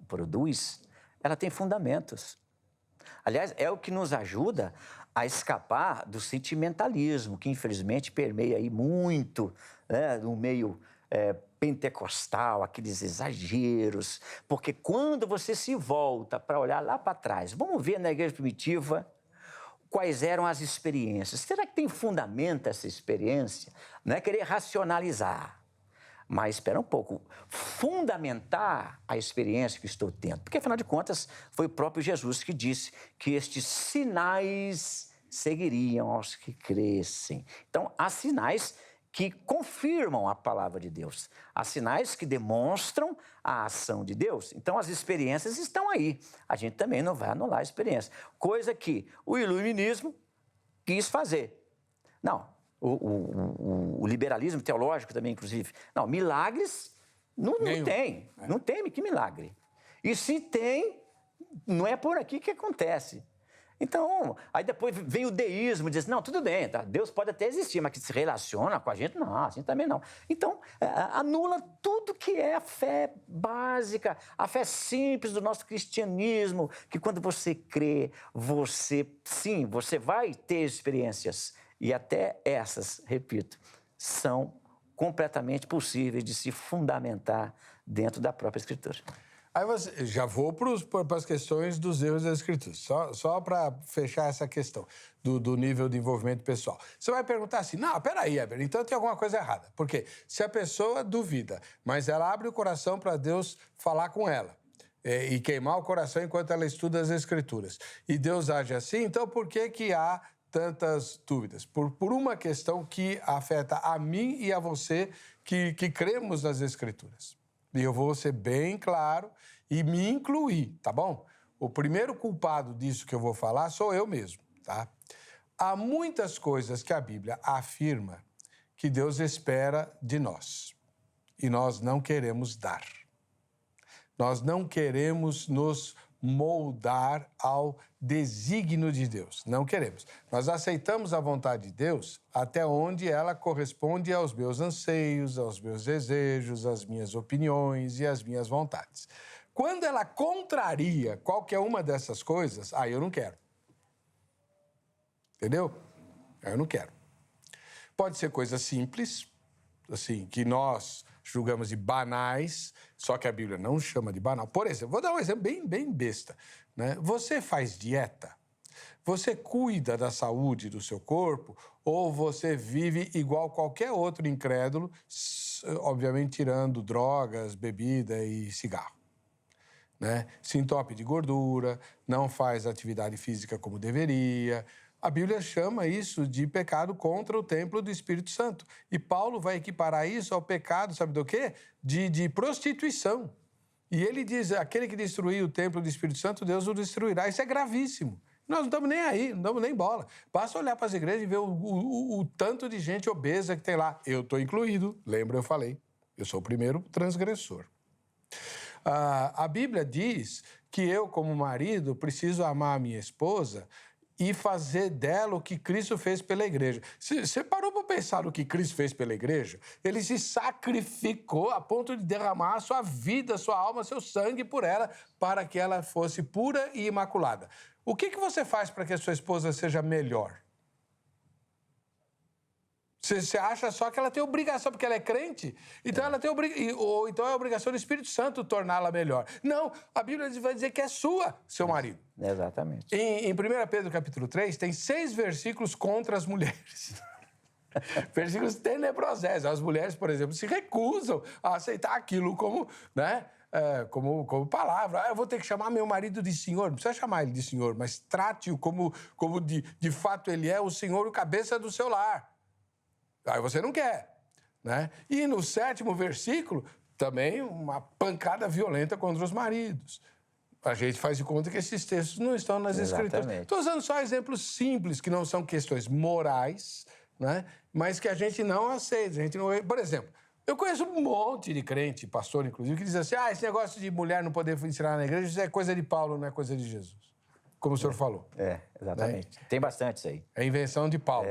produz, ela tem fundamentos. Aliás, é o que nos ajuda a escapar do sentimentalismo, que infelizmente permeia aí muito, né, no meio pentecostal, aqueles exageros. Porque quando você se volta para olhar lá para trás, vamos ver na igreja primitiva quais eram as experiências. Será que tem fundamento essa experiência? Não é querer racionalizar, mas espera um pouco, fundamentar a experiência que estou tendo. Porque, afinal de contas, foi o próprio Jesus que disse que estes sinais seguiriam aos que crescem. Então, há sinais que confirmam a palavra de Deus. Há sinais que demonstram a ação de Deus. Então, as experiências estão aí. A gente também não vai anular a experiência. Coisa que o iluminismo quis fazer. Não. O liberalismo teológico também, inclusive. Não, milagres não tem. Não tem, que milagre. E se tem, não é por aqui que acontece. Então, aí depois vem o deísmo, diz, não, tudo bem, tá? Deus pode até existir, mas que se relaciona com a gente, não, assim também não. Então, anula tudo que é a fé básica, a fé simples do nosso cristianismo, que quando você crê, você vai ter experiências. E até essas, repito, são completamente possíveis de se fundamentar dentro da própria Escritura. Aí você, já vou para as questões dos erros das Escrituras, só para fechar essa questão do nível de envolvimento pessoal. Você vai perguntar assim, não, peraí, Heber, então tem alguma coisa errada. Porque se a pessoa duvida, mas ela abre o coração para Deus falar com ela, e queimar o coração enquanto ela estuda as Escrituras, e Deus age assim, então por que há tantas dúvidas? Por uma questão que afeta a mim e a você que cremos nas Escrituras. E eu vou ser bem claro e me incluir, tá bom? O primeiro culpado disso que eu vou falar sou eu mesmo, tá? Há muitas coisas que a Bíblia afirma que Deus espera de nós e nós não queremos dar. Nós não queremos nos moldar ao desígnio de Deus. Não queremos. Nós aceitamos a vontade de Deus até onde ela corresponde aos meus anseios, aos meus desejos, às minhas opiniões e às minhas vontades. Quando ela contraria qualquer uma dessas coisas, aí eu não quero. Entendeu? Aí eu não quero. Pode ser coisa simples, assim, que nós julgamos de banais, só que a Bíblia não chama de banal. Por exemplo, vou dar um exemplo bem besta, né? Você faz dieta? Você cuida da saúde do seu corpo ou você vive igual qualquer outro incrédulo, obviamente tirando drogas, bebida e cigarro? Né? Se entope de gordura, não faz atividade física como deveria, A Bíblia chama isso de pecado contra o templo do Espírito Santo. E Paulo vai equiparar isso ao pecado, sabe do quê? De prostituição. E ele diz, aquele que destruir o templo do Espírito Santo, Deus o destruirá. Isso é gravíssimo. Nós não estamos nem aí, não damos nem bola. Basta olhar para as igrejas e ver o tanto de gente obesa que tem lá. Eu estou incluído, lembra, eu falei. Eu sou o primeiro transgressor. A Bíblia diz que eu, como marido, preciso amar a minha esposa e fazer dela o que Cristo fez pela igreja. Você parou para pensar no que Cristo fez pela igreja? Ele se sacrificou a ponto de derramar a sua vida, a sua alma, seu sangue por ela, para que ela fosse pura e imaculada. O que você faz para que a sua esposa seja melhor? Você acha só que ela tem obrigação, porque ela é crente, então ela tem ou então é obrigação do Espírito Santo torná-la melhor. Não, a Bíblia vai dizer que é sua, seu marido. Exatamente. Em 1 Pedro, capítulo 3, tem 6 versículos contra as mulheres. Versículos tenebrosos. As mulheres, por exemplo, se recusam a aceitar aquilo como, né, como palavra. Eu vou ter que chamar meu marido de senhor. Não precisa chamar ele de senhor, mas trate-o como de fato ele é o senhor, o cabeça do seu lar. Aí você não quer, né? E no 7º versículo, também uma pancada violenta contra os maridos. A gente faz de conta que esses textos não estão nas Escrituras. Estou usando só exemplos simples, que não são questões morais, né? Mas que a gente não aceita. A gente não... Por exemplo, eu conheço um monte de crente, pastor inclusive, que diz assim, esse negócio de mulher não poder ensinar na igreja, isso é coisa de Paulo, não é coisa de Jesus. Como o senhor falou. Exatamente. Né? Tem bastante isso aí. É invenção de Paulo.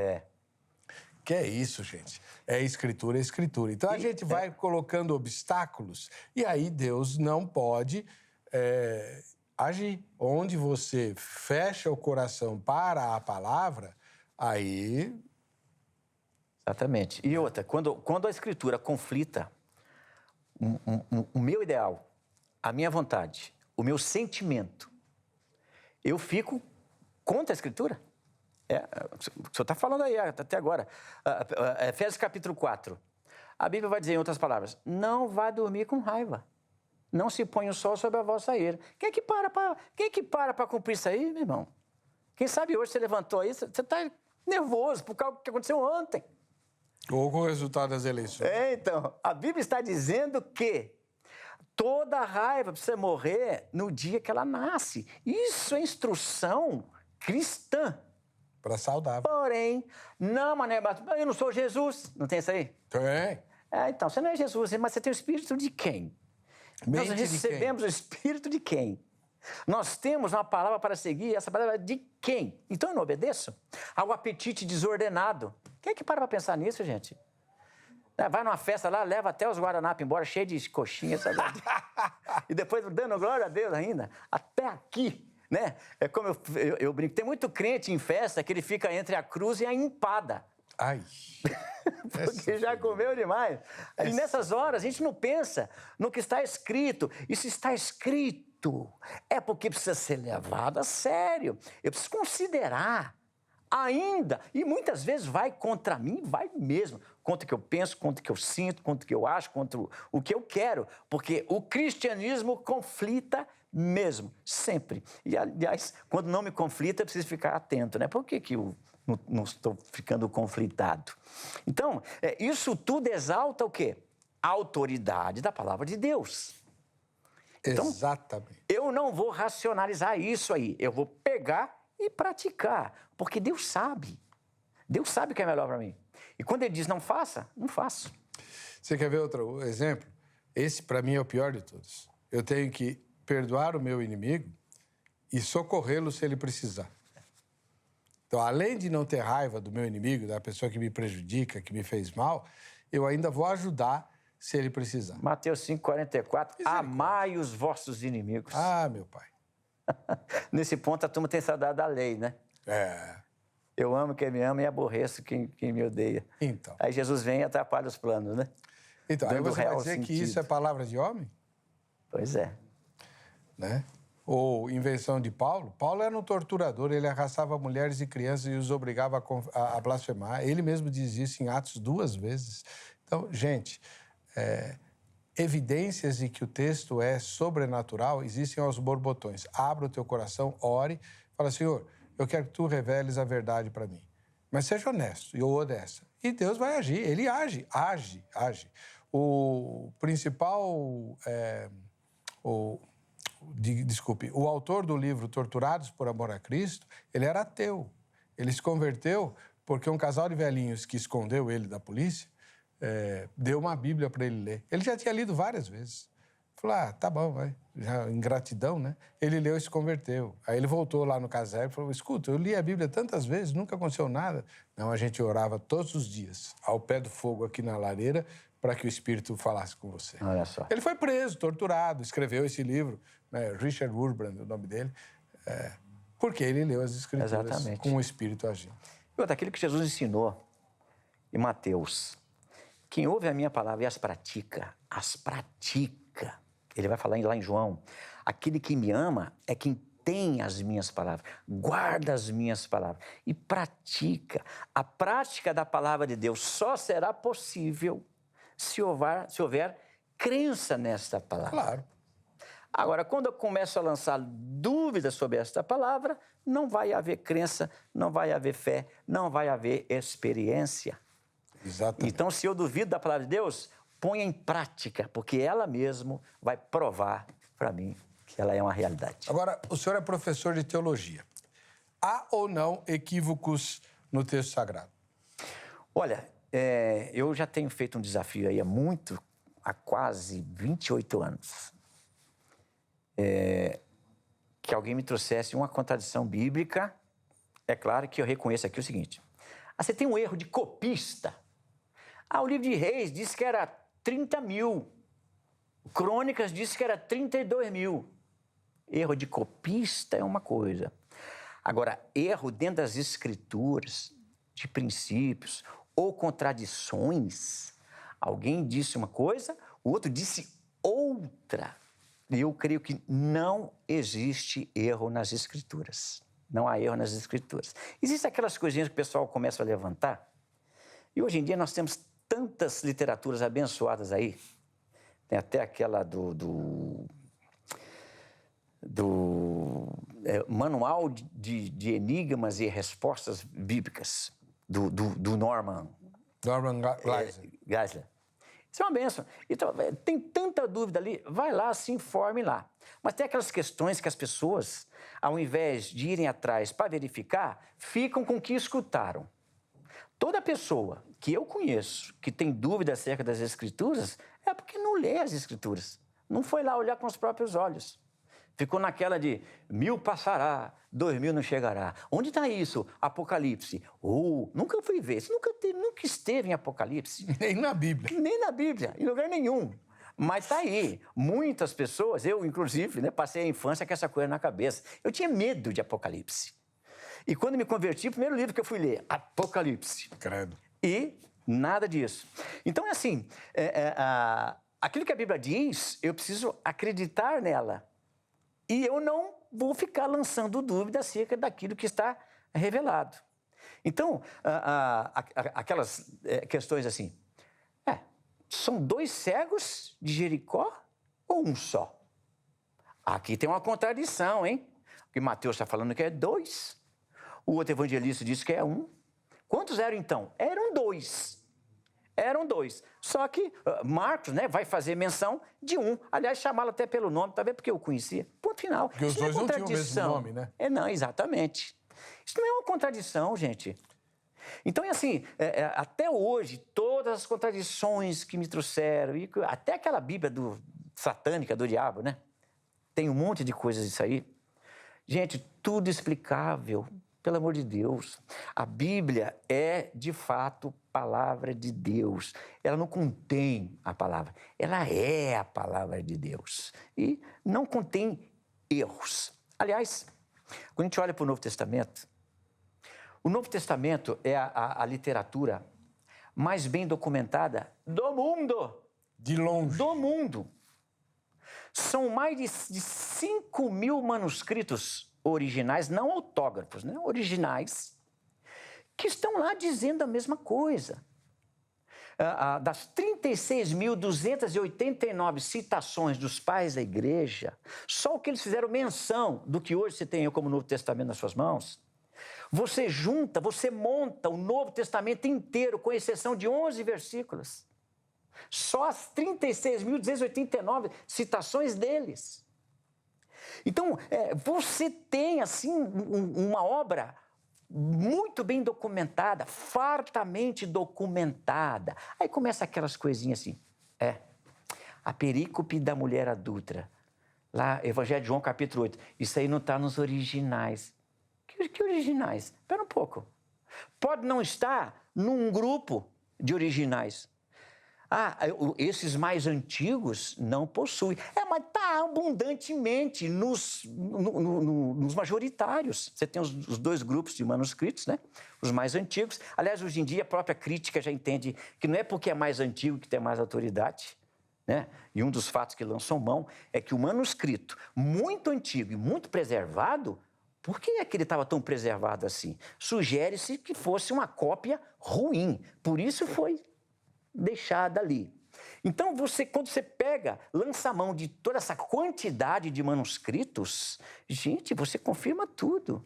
Que é isso, gente. É escritura, é escritura. Então, a gente vai colocando obstáculos e aí Deus não pode agir. Onde você fecha o coração para a palavra, aí... Exatamente. E outra, quando a escritura conflita o meu ideal, a minha vontade, o meu sentimento, eu fico contra a escritura. O senhor está falando aí até agora. Efésios capítulo 4. A Bíblia vai dizer, em outras palavras, não vá dormir com raiva. Não se ponha o sol sobre a vossa ira. Quem é que para para cumprir isso aí, meu irmão? Quem sabe hoje você levantou aí, você está nervoso por causa do que aconteceu ontem. Ou com o resultado das eleições. Então, a Bíblia está dizendo que toda raiva precisa morrer no dia que ela nasce. Isso é instrução cristã. Para saudável. Porém, não, mané, eu não sou Jesus. Não tem isso aí? Tem. Então, você não é Jesus, mas você tem o espírito de quem? Nós recebemos o espírito de quem? Nós temos uma palavra para seguir, essa palavra é de quem? Então eu não obedeço? Ao apetite desordenado. Quem é que para pensar nisso, gente? Vai numa festa lá, leva até os guardanapos embora, cheio de coxinha, sabe? E depois dando glória a Deus ainda. Até aqui. Né? É como eu brinco, tem muito crente em festa que ele fica entre a cruz e a empada. Ai. Porque já comeu demais. E nessas horas a gente não pensa no que está escrito. E se está escrito, é porque precisa ser levado a sério. Eu preciso considerar ainda. E muitas vezes vai contra mim, vai mesmo. Contra o que eu penso, contra o que eu sinto, contra o que eu acho, contra o que eu quero. Porque o cristianismo conflita mesmo, sempre. E, aliás, quando não me conflita, eu preciso ficar atento, né? Por que eu não estou ficando conflitado? Então, isso tudo exalta o quê? A autoridade da palavra de Deus. Então, exatamente. Eu não vou racionalizar isso aí. Eu vou pegar e praticar. Porque Deus sabe. Deus sabe o que é melhor para mim. E quando Ele diz não faça, não faço. Você quer ver outro exemplo? Esse, para mim, é o pior de todos. Eu tenho que perdoar o meu inimigo e socorrê-lo se ele precisar. Então, além de não ter raiva do meu inimigo, da pessoa que me prejudica, que me fez mal, eu ainda vou ajudar se ele precisar. Mateus 5,44, amai os vossos inimigos. Ah, meu pai. Nesse ponto, a turma tem saudade da lei, né? Eu amo quem me ama e aborreço quem me odeia. Então. Aí Jesus vem e atrapalha os planos, né? Então, aí você vai dizer que isso é palavra de homem? Pois é. Né? Ou invenção de Paulo. Paulo era um torturador, ele arrastava mulheres e crianças e os obrigava a blasfemar. Ele mesmo diz isso em Atos 2 vezes. Então, gente, evidências de que o texto é sobrenatural existem aos borbotões. Abra o teu coração, ore, fala, Senhor, eu quero que tu reveles a verdade para mim. Mas seja honesto e honesta. E Deus vai agir, ele age. O principal... o autor do livro Torturados por Amor a Cristo, ele era ateu. Ele se converteu porque um casal de velhinhos que escondeu ele da polícia deu uma Bíblia para ele ler. Ele já tinha lido várias vezes. Falou, tá bom, vai. Já em gratidão, né? Ele leu e se converteu. Aí ele voltou lá no casebre e falou, escuta, eu li a Bíblia tantas vezes, nunca aconteceu nada. Não, a gente orava todos os dias, ao pé do fogo aqui na lareira, para que o Espírito falasse com você. Olha só. Ele foi preso, torturado, escreveu esse livro, né? Richard Wurmbrand, o nome dele, porque ele leu as Escrituras. Exatamente. Com o Espírito agindo. E outra, aquilo que Jesus ensinou em Mateus, quem ouve a minha palavra e as pratica, ele vai falar lá em João, aquele que me ama é quem tem as minhas palavras, guarda as minhas palavras e pratica. A prática da palavra de Deus só será possível se houver crença nesta palavra. Claro. Agora, quando eu começo a lançar dúvidas sobre esta palavra, não vai haver crença, não vai haver fé, não vai haver experiência. Exatamente. Então, se eu duvido da palavra de Deus, ponha em prática, porque ela mesmo vai provar para mim que ela é uma realidade. Agora, o senhor é professor de teologia. Há ou não equívocos no texto sagrado? Olha, eu já tenho feito um desafio aí há quase 28 anos. Que alguém me trouxesse uma contradição bíblica. É claro que eu reconheço aqui o seguinte. Você tem um erro de copista. O livro de Reis diz que era 30 mil. Crônicas diz que era 32 mil. Erro de copista é uma coisa. Agora, erro dentro das escrituras, de princípios ou contradições, alguém disse uma coisa, o outro disse outra. E eu creio que não existe erro nas escrituras. Não há erro nas escrituras. Existem aquelas coisinhas que o pessoal começa a levantar. E hoje em dia nós temos tantas literaturas abençoadas aí. Tem até aquela do Manual de Enigmas e Respostas Bíblicas, do Norman Geisler. Isso é uma bênção. Então, tem tanta dúvida ali, vai lá, se informe lá. Mas tem aquelas questões que as pessoas, ao invés de irem atrás para verificar, ficam com o que escutaram. Toda pessoa que eu conheço que tem dúvida acerca das Escrituras é porque não lê as Escrituras. Não foi lá olhar com os próprios olhos. Ficou naquela de 1000 passará, 2000 não chegará. Onde está isso? Apocalipse. Nunca fui ver. Isso nunca esteve em Apocalipse. Nem na Bíblia. Nem na Bíblia, em lugar nenhum. Mas está aí. Muitas pessoas, eu inclusive, passei a infância com essa coisa na cabeça. Eu tinha medo de Apocalipse. E quando me converti, o primeiro livro que eu fui ler, Apocalipse. Credo. E nada disso. Então é assim, aquilo que a Bíblia diz, eu preciso acreditar nela. E eu não vou ficar lançando dúvida acerca daquilo que está revelado. Então, aquelas questões assim, são 2 cegos de Jericó ou um só? Aqui tem uma contradição, hein? Porque Mateus está falando que é 2. O outro evangelista diz que é 1. Quantos eram então? Eram 2. Eram 2. Só que Marcos, vai fazer menção de 1. Aliás, chamá-lo até pelo nome, tá vendo? Porque eu conhecia. Ponto final. Porque os dois não tinham o mesmo nome, né? Não, exatamente. Isso não é uma contradição, gente. Então, é assim, até hoje, todas as contradições que me trouxeram, e até aquela Bíblia satânica do diabo, né? Tem um monte de coisas disso aí. Gente, tudo explicável. Pelo amor de Deus, a Bíblia é, de fato, palavra de Deus. Ela não contém a palavra, ela é a palavra de Deus. E não contém erros. Aliás, quando a gente olha para o Novo Testamento é a literatura mais bem documentada do mundo. De longe. Do mundo. São mais de 5 mil manuscritos originais, não autógrafos, originais, que estão lá dizendo a mesma coisa. Das 36.289 citações dos pais da igreja, só o que eles fizeram menção do que hoje você tem como Novo Testamento nas suas mãos, Você junta, você monta o Novo Testamento inteiro, com exceção de 11 versículos. Só as 36.289 citações deles. Então, você tem, assim, uma obra muito bem documentada, fartamente documentada. Aí começa aquelas coisinhas assim. A perícope da mulher adúltera. Lá, Evangelho de João, capítulo 8. Isso aí não está nos originais. Que originais? Espera um pouco. Pode não estar num grupo de originais. Esses mais antigos não possuem. Mas está abundantemente nos majoritários. Você tem os dois grupos de manuscritos, né? Os mais antigos. Aliás, hoje em dia, a própria crítica já entende que não é porque é mais antigo que tem mais autoridade, né? E um dos fatos que lançam mão é que o manuscrito muito antigo e muito preservado, por que é que ele estava tão preservado assim? Sugere-se que fosse uma cópia ruim. Por isso foi deixada ali. Então, quando você lança a mão de toda essa quantidade de manuscritos, gente, você confirma tudo.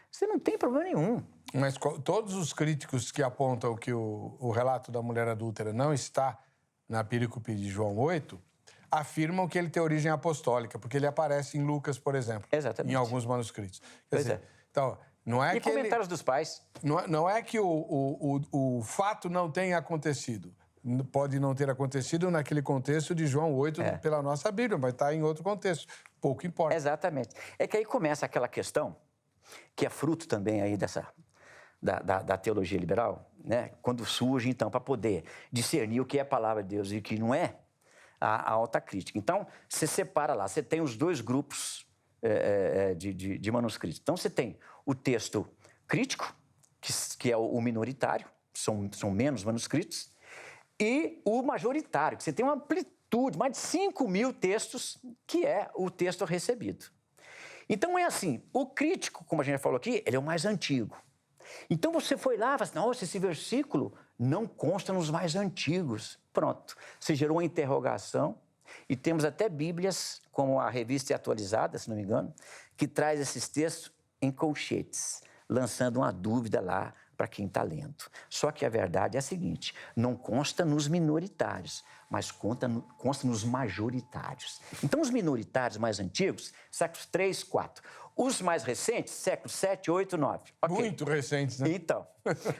Você não tem problema nenhum. Mas todos os críticos que apontam que o relato da mulher adúltera não está na perícope de João 8, afirmam que ele tem origem apostólica, porque ele aparece em Lucas, por exemplo. Exatamente. Em alguns manuscritos. Pois é. Então, não é e que comentários dos pais. Não é que o fato não tenha acontecido. Pode não ter acontecido naquele contexto de João 8 pela nossa Bíblia, mas está em outro contexto. Pouco importa. Exatamente. É que aí começa aquela questão, que é fruto também aí da teologia liberal, né? Quando surge, então, para poder discernir o que é a palavra de Deus e o que não é, a alta crítica. Então, você separa lá, você tem os dois grupos de manuscritos. Então, você tem o texto crítico, que é o minoritário, são menos manuscritos, e o majoritário, que você tem uma amplitude, mais de 5.000 textos, que é o texto recebido. Então, é assim, o crítico, como a gente já falou aqui, ele é o mais antigo. Então, você foi lá e falou assim, nossa, esse versículo não consta nos mais antigos. Pronto, você gerou uma interrogação, e temos até Bíblias, como a Revista Atualizada, se não me engano, que traz esses textos em colchetes, lançando uma dúvida lá para quem está lendo. Só que a verdade é a seguinte, não consta nos minoritários, mas consta nos majoritários. Então, os minoritários mais antigos, séculos 3, 4. Os mais recentes, séculos 7, 8, 9. Okay. Muito recentes, né? Então,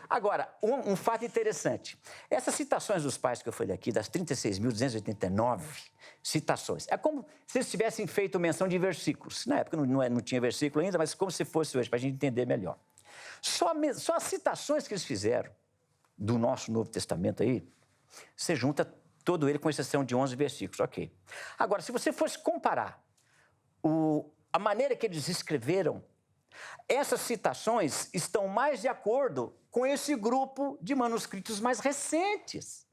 agora, um fato interessante. Essas citações dos pais que eu falei aqui, das 36.289 citações, é como se eles tivessem feito menção de versículos. Na época não tinha versículo ainda, mas como se fosse hoje, para a gente entender melhor. Só as citações que eles fizeram do nosso Novo Testamento aí, você junta todo ele com exceção de 11 versículos, ok. Agora, se você fosse comparar a maneira que eles escreveram, essas citações estão mais de acordo com esse grupo de manuscritos mais recentes.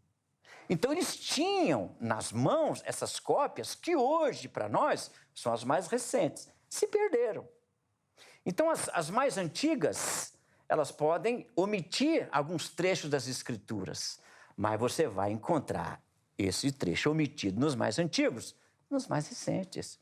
Então, eles tinham nas mãos essas cópias que hoje, para nós, são as mais recentes. Se perderam. Então, as mais antigas, elas podem omitir alguns trechos das Escrituras, mas você vai encontrar esse trecho omitido nos mais antigos, nos mais recentes.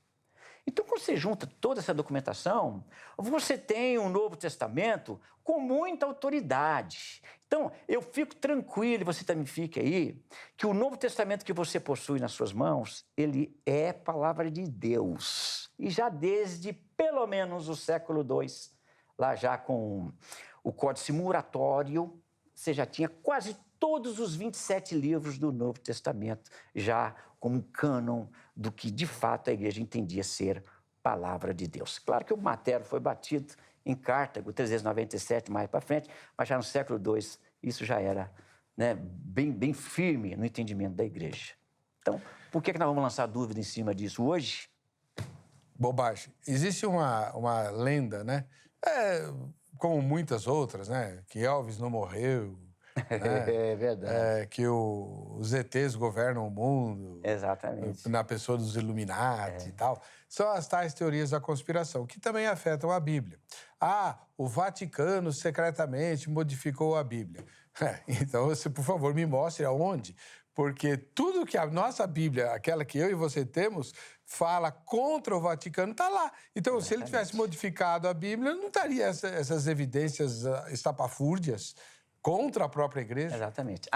Então, quando você junta toda essa documentação, você tem um Novo Testamento com muita autoridade. Então, eu fico tranquilo, e você também fique aí, que o Novo Testamento que você possui nas suas mãos, ele é palavra de Deus. E já desde pelo menos o século II, lá já com o Códice Muratório, você já tinha quase todos os 27 livros do Novo Testamento, já como um cânon do que, de fato, a igreja entendia ser palavra de Deus. Claro que o Martelo foi batido em Cartago, 397, mais para frente, mas já no século II, isso já era, né, bem firme no entendimento da igreja. Então, por que nós vamos lançar dúvida em cima disso hoje? Bobagem. Existe uma lenda, né? Como muitas outras, né? Que Elvis não morreu. Né? É verdade. Que os ETs governam o mundo. Exatamente. Na pessoa dos Illuminati e tal. São as tais teorias da conspiração, que também afetam a Bíblia. O Vaticano secretamente modificou a Bíblia. Então, você, por favor, me mostre aonde. Porque tudo que a nossa Bíblia, aquela que eu e você temos, fala contra o Vaticano, está lá. Então, se ele tivesse modificado a Bíblia, não estaria essas evidências estapafúrdias contra a própria igreja. Exatamente.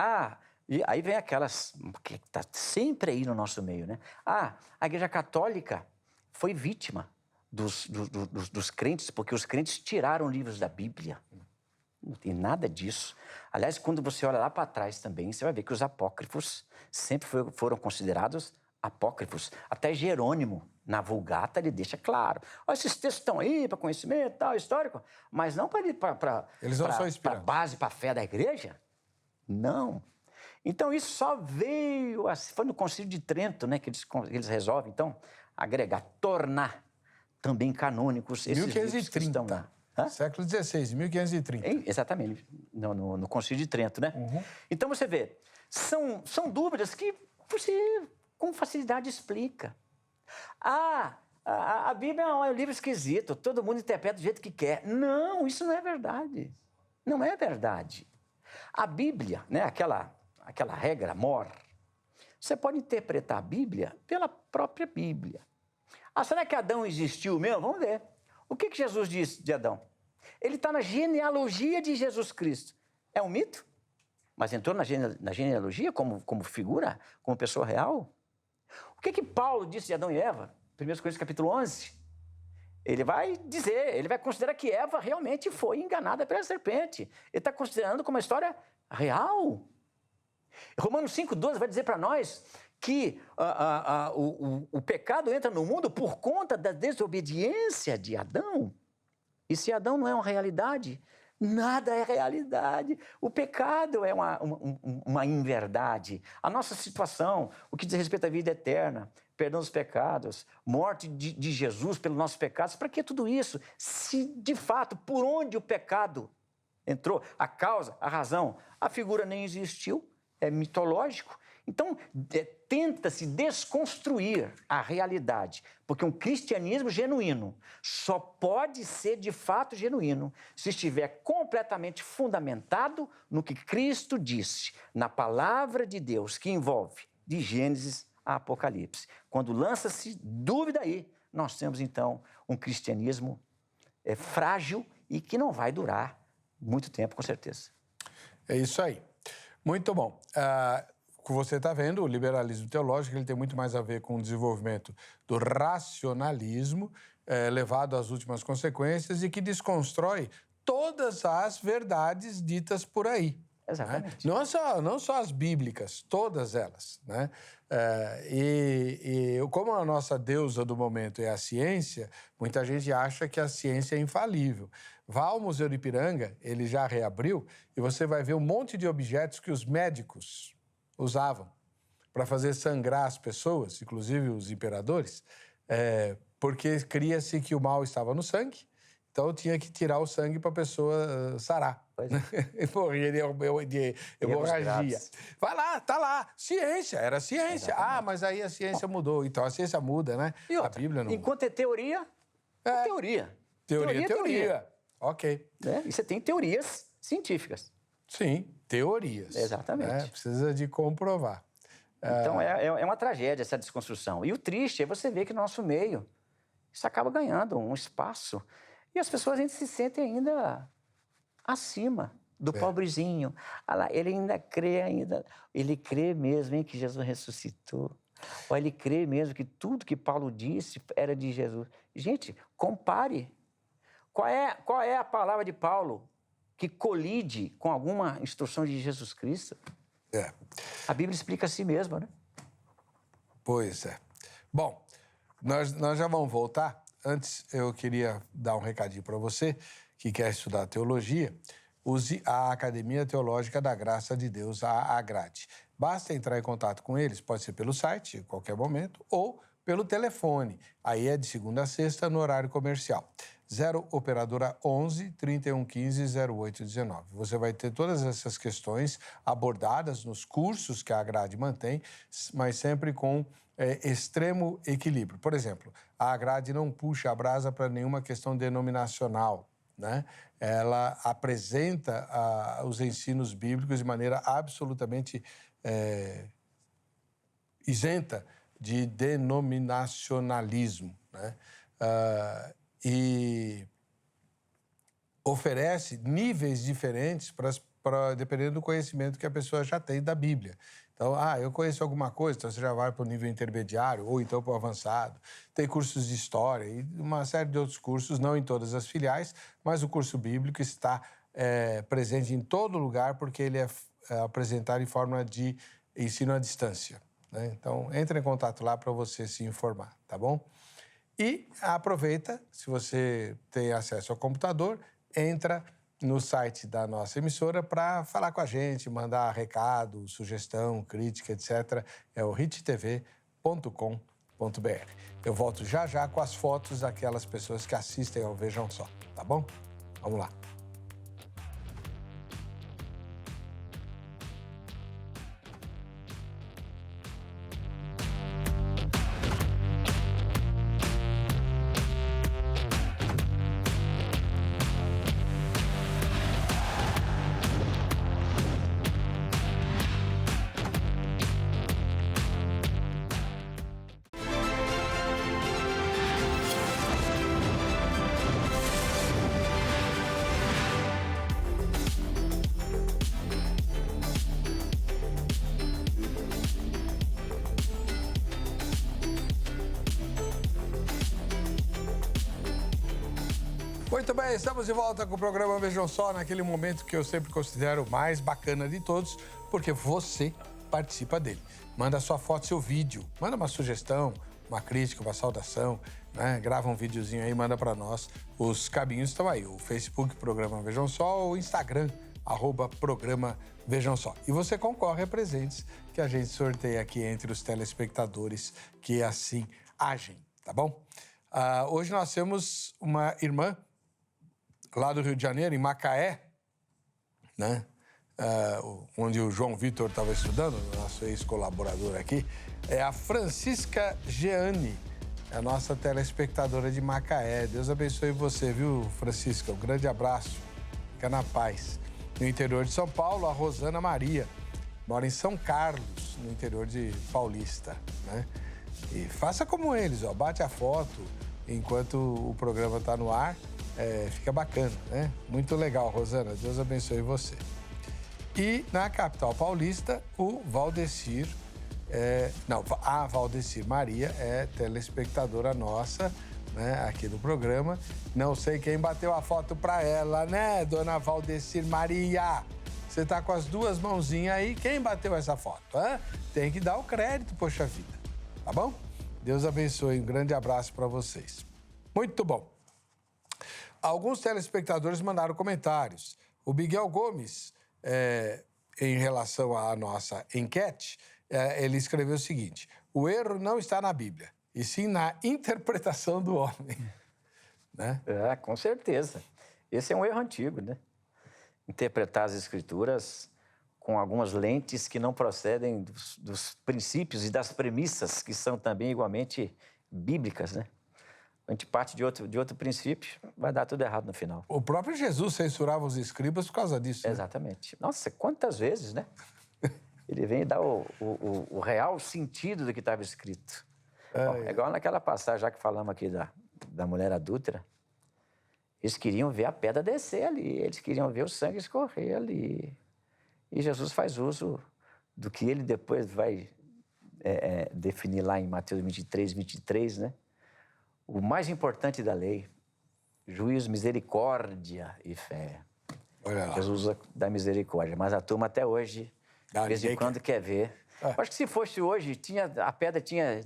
E aí vem aquelas que está sempre aí no nosso meio, né? A Igreja Católica foi vítima dos crentes, porque os crentes tiraram livros da Bíblia. Não tem nada disso. Aliás, quando você olha lá para trás também, você vai ver que os apócrifos sempre foram considerados apócrifos. Até Jerônimo, na Vulgata, ele deixa claro. Esses textos estão aí para conhecimento, tal, histórico, mas não para eles não são inspirados. base para a fé da igreja. Não. Então, isso só veio... Foi no Concílio de Trento, né, que eles resolvem, então, agregar, tornar também canônicos esses livros que estão lá. Século XVI, 1530. Exatamente, no Concílio de Trento, né? Uhum. Então, você vê, são dúvidas que você, com facilidade, explica. A Bíblia é um livro esquisito, todo mundo interpreta do jeito que quer. Não, isso não é verdade. Não é verdade. A Bíblia, né, aquela regra mor, você pode interpretar a Bíblia pela própria Bíblia. Será que Adão existiu mesmo? Vamos ver. O que Jesus disse de Adão? Ele está na genealogia de Jesus Cristo. É um mito? Mas entrou na genealogia como figura, como pessoa real? O que Paulo disse de Adão e Eva? 1 Coríntios capítulo 11. Ele vai considerar que Eva realmente foi enganada pela serpente. Ele está considerando como uma história real. Romanos 5,12 vai dizer para nós que o pecado entra no mundo por conta da desobediência de Adão. E se Adão não é uma realidade, nada é realidade. O pecado é uma inverdade. A nossa situação, o que diz respeito à vida eterna, perdão dos pecados, morte de Jesus pelos nossos pecados, para que tudo isso? Se, de fato, por onde o pecado entrou, a causa, a razão, a figura nem existiu, é mitológico. Então, tenta-se desconstruir a realidade, porque um cristianismo genuíno só pode ser de fato genuíno se estiver completamente fundamentado no que Cristo disse, na palavra de Deus, que envolve de Gênesis a Apocalipse. Quando lança-se dúvida aí, nós temos então um cristianismo frágil e que não vai durar muito tempo, com certeza. É isso aí. Muito bom. Como você está vendo, o liberalismo teológico ele tem muito mais a ver com o desenvolvimento do racionalismo, levado às últimas consequências e que desconstrói todas as verdades ditas por aí. Exatamente. Né? Não só as bíblicas, todas elas. Né? Como a nossa deusa do momento é a ciência, muita gente acha que a ciência é infalível. Vá ao Museu de Ipiranga, ele já reabriu, e você vai ver um monte de objetos que os médicos usavam para fazer sangrar as pessoas, inclusive os imperadores, porque cria-se que o mal estava no sangue, então tinha que tirar o sangue para a pessoa sarar. E morrer de hemorragia. Vai lá, tá lá. Ciência, era ciência. Exatamente. Mas aí a ciência mudou. Então a ciência muda, né? E outra, a Bíblia não. Enquanto é teoria, é teoria. Teoria. Ok. E você tem teorias científicas. Sim, teorias. Exatamente. Né? Precisa de comprovar. Então, é uma tragédia essa desconstrução. E o triste é você ver que no nosso meio isso acaba ganhando um espaço e as pessoas ainda se sentem ainda acima do pobrezinho. Ele ainda crê, ele crê mesmo que Jesus ressuscitou. Ou ele crê mesmo que tudo que Paulo disse era de Jesus. Gente, compare. Qual é a palavra de Paulo que colide com alguma instrução de Jesus Cristo? A Bíblia explica a si mesma, né? Pois é. Bom, nós já vamos voltar. Antes, eu queria dar um recadinho para você que quer estudar teologia. Use a Academia Teológica da Graça de Deus, a AGRADE. Basta entrar em contato com eles, pode ser pelo site, em qualquer momento, ou pelo telefone. Aí é de segunda a sexta, no horário comercial. 0 Operadora 11 3115 0819. Você vai ter todas essas questões abordadas nos cursos que a AGRADE mantém, mas sempre com extremo equilíbrio. Por exemplo, a AGRADE não puxa a brasa para nenhuma questão denominacional, né? Ela apresenta os ensinos bíblicos de maneira absolutamente isenta de denominacionalismo, né? E oferece níveis diferentes dependendo do conhecimento que a pessoa já tem da Bíblia. Então, eu conheço alguma coisa, então você já vai para o nível intermediário ou então para o avançado. Tem cursos de história e uma série de outros cursos, não em todas as filiais, mas o curso bíblico está presente em todo lugar porque ele é apresentado em forma de ensino à distância, né? Então, entre em contato lá para você se informar, tá bom? E aproveita, se você tem acesso ao computador, entra no site da nossa emissora para falar com a gente, mandar recado, sugestão, crítica, etc. É o hittv.com.br. Eu volto já já com as fotos daquelas pessoas que assistem ao Vejam Só, tá bom? Vamos lá. Muito bem, estamos de volta com o programa Vejam Só, naquele momento que eu sempre considero o mais bacana de todos, porque você participa dele. Manda sua foto, seu vídeo, manda uma sugestão, uma crítica, uma saudação, né? Grava um videozinho aí, manda para nós. Os caminhos estão aí, o Facebook, Programa Vejam Só, o Instagram, @Programa Vejam Só. E você concorre a presentes que a gente sorteia aqui entre os telespectadores que assim agem, tá bom? Hoje nós temos uma irmã lá do Rio de Janeiro, em Macaé, né? Onde o João Vitor estava estudando, nosso ex-colaborador aqui, é a Francisca Geane, a nossa telespectadora de Macaé. Deus abençoe você, viu, Francisca? Um grande abraço. Fica na paz. No interior de São Paulo, a Rosana Maria mora em São Carlos, no interior de Paulista, né? E faça como eles, ó, bate a foto enquanto o programa está no ar. Fica bacana, né? Muito legal, Rosana. Deus abençoe você. E na capital paulista, o Valdecir... a Valdecir Maria é telespectadora nossa, né, aqui do programa. Não sei quem bateu a foto para ela, né, dona Valdecir Maria? Você tá com as duas mãozinhas aí. Quem bateu essa foto? Tem que dar o crédito, poxa vida. Tá bom? Deus abençoe. Um grande abraço para vocês. Muito bom. Alguns telespectadores mandaram comentários. O Miguel Gomes, em relação à nossa enquete, ele escreveu o seguinte: o erro não está na Bíblia, e sim na interpretação do homem. Né? Com certeza. Esse é um erro antigo, né? Interpretar as Escrituras com algumas lentes que não procedem dos princípios e das premissas que são também igualmente bíblicas, né? A gente parte de outro princípio, vai dar tudo errado no final. O próprio Jesus censurava os escribas por causa disso. Exatamente. Né? Nossa, quantas vezes, né? Ele vem dar o real sentido do que estava escrito. É igual naquela passagem, já que falamos aqui da mulher adúltera. Eles queriam ver a pedra descer ali, eles queriam ver o sangue escorrer ali. E Jesus faz uso do que ele depois vai definir lá em Mateus 23, né? O mais importante da lei, juízo, misericórdia e fé. Olha lá. Jesus usa da misericórdia, mas a turma até hoje, de vez em quando, quer ver. Acho que se fosse hoje, a pedra tinha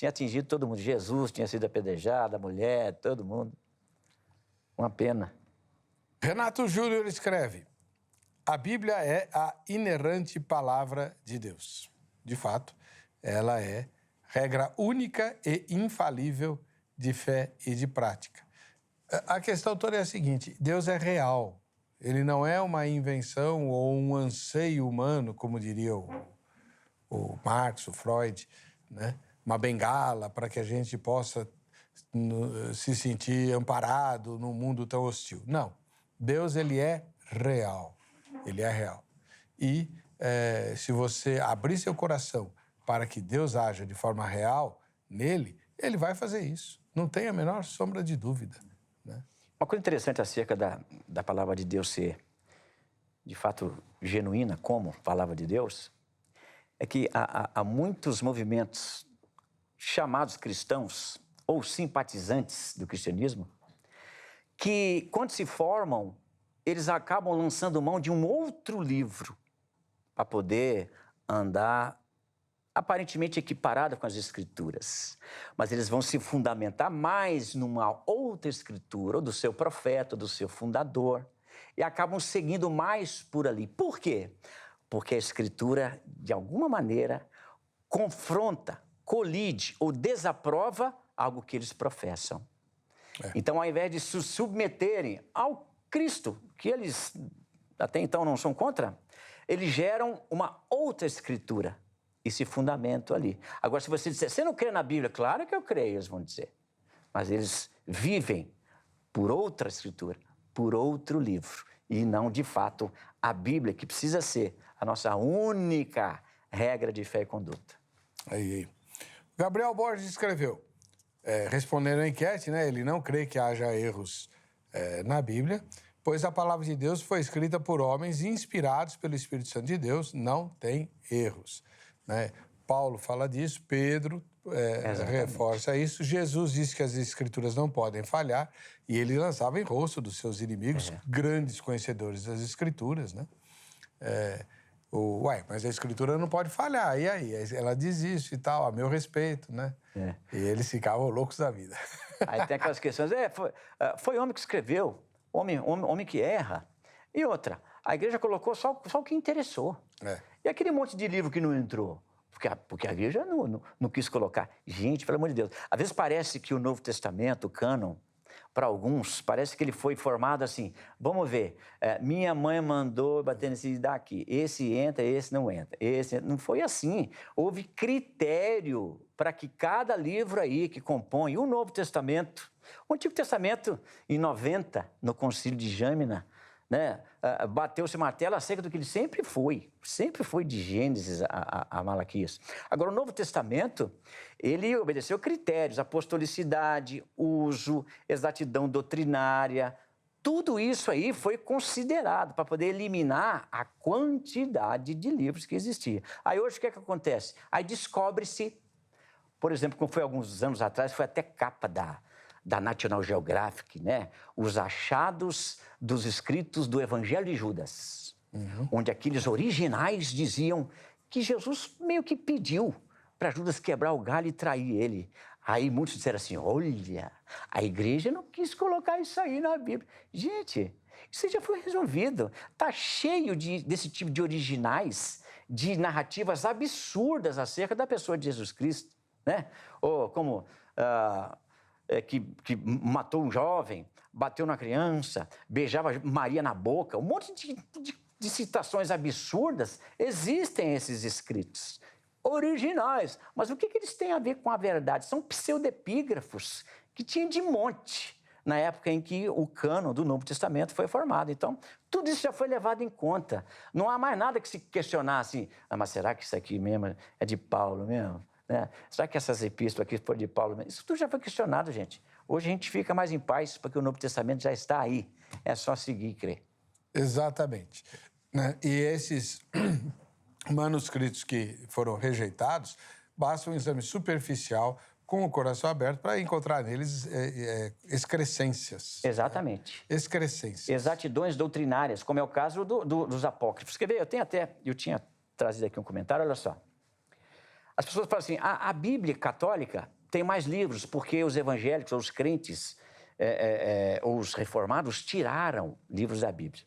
atingido todo mundo. Jesus tinha sido apedrejado, a mulher, todo mundo. Uma pena. Renato Júnior escreve: a Bíblia é a inerrante palavra de Deus. De fato, ela é regra única e infalível de fé e de prática. A questão toda é a seguinte: Deus é real. Ele não é uma invenção ou um anseio humano, como diria o Marx, o Freud, né? Uma bengala para que a gente possa se sentir amparado num mundo tão hostil. Não. Deus, ele é real. Ele é real. E se você abrir seu coração para que Deus haja de forma real nele, ele vai fazer isso. Não tem a menor sombra de dúvida, né? Uma coisa interessante acerca da palavra de Deus ser, de fato, genuína como palavra de Deus, é que há muitos movimentos chamados cristãos ou simpatizantes do cristianismo que, quando se formam, eles acabam lançando mão de um outro livro para poder andar aparentemente equiparada com as Escrituras. Mas eles vão se fundamentar mais numa outra Escritura, ou do seu profeta, ou do seu fundador, e acabam seguindo mais por ali. Por quê? Porque a Escritura, de alguma maneira, confronta, colide ou desaprova algo que eles professam. Então, ao invés de se submeterem ao Cristo, que eles até então não são contra, eles geram uma outra Escritura e se fundamentam ali. Agora, se você disser, você não crê na Bíblia? Claro que eu creio, eles vão dizer. Mas eles vivem por outra Escritura, por outro livro, e não, de fato, a Bíblia, que precisa ser a nossa única regra de fé e conduta. Aí. Gabriel Borges escreveu, respondendo à enquete, né, ele não crê que haja erros na Bíblia, pois a palavra de Deus foi escrita por homens inspirados pelo Espírito Santo de Deus, não tem erros, né? Paulo fala disso, Pedro reforça isso, Jesus disse que as Escrituras não podem falhar e ele lançava em rosto dos seus inimigos grandes conhecedores das Escrituras, né? Mas a Escritura não pode falhar, e aí? Ela diz isso e tal, a meu respeito, né? E eles ficavam loucos da vida. Aí tem aquelas questões, foi homem que escreveu, homem que erra. E outra, a igreja colocou só o que interessou. E aquele monte de livro que não entrou? Porque a igreja não quis colocar. Gente, pelo amor de Deus, às vezes parece que o Novo Testamento, o cânon, para alguns, parece que ele foi formado assim, vamos ver, minha mãe mandou bater nesse daqui, esse entra, esse não entra, não foi assim. Houve critério para que cada livro aí que compõe o Novo Testamento, o Antigo Testamento, em 90, no Concílio de Jâmina, né, bateu-se martelo acerca do que ele sempre foi de Gênesis a Malaquias. Agora, o Novo Testamento, ele obedeceu critérios, apostolicidade, uso, exatidão doutrinária, tudo isso aí foi considerado para poder eliminar a quantidade de livros que existia. Aí hoje o que é que acontece? Aí descobre-se, por exemplo, como foi alguns anos atrás, foi até capa da National Geographic, né? Os achados dos escritos do Evangelho de Judas, onde aqueles originais diziam que Jesus meio que pediu para Judas quebrar o galho e trair ele. Aí muitos disseram assim, olha, a igreja não quis colocar isso aí na Bíblia. Gente, isso já foi resolvido. Está cheio desse tipo de originais, de narrativas absurdas acerca da pessoa de Jesus Cristo, né? Ou como... que matou um jovem, bateu na criança, beijava Maria na boca, um monte de citações absurdas, existem esses escritos originais. Mas o que eles têm a ver com a verdade? São pseudepígrafos que tinha de monte na época em que o cânon do Novo Testamento foi formado. Então, tudo isso já foi levado em conta. Não há mais nada que se questionar assim, mas será que isso aqui mesmo é de Paulo mesmo? Né? Será que essas epístolas aqui foram de Paulo? Isso tudo já foi questionado, gente. Hoje a gente fica mais em paz porque o Novo Testamento já está aí. É só seguir e crer. Exatamente. E esses manuscritos que foram rejeitados, basta um exame superficial com o coração aberto para encontrar neles excrescências. Exatamente. Excrescências. Exatidões doutrinárias, como é o caso dos apócrifos. Quer ver? Eu tinha trazido aqui um comentário, olha só. As pessoas falam assim, a Bíblia católica tem mais livros porque os evangélicos, ou os crentes, ou os reformados, tiraram livros da Bíblia.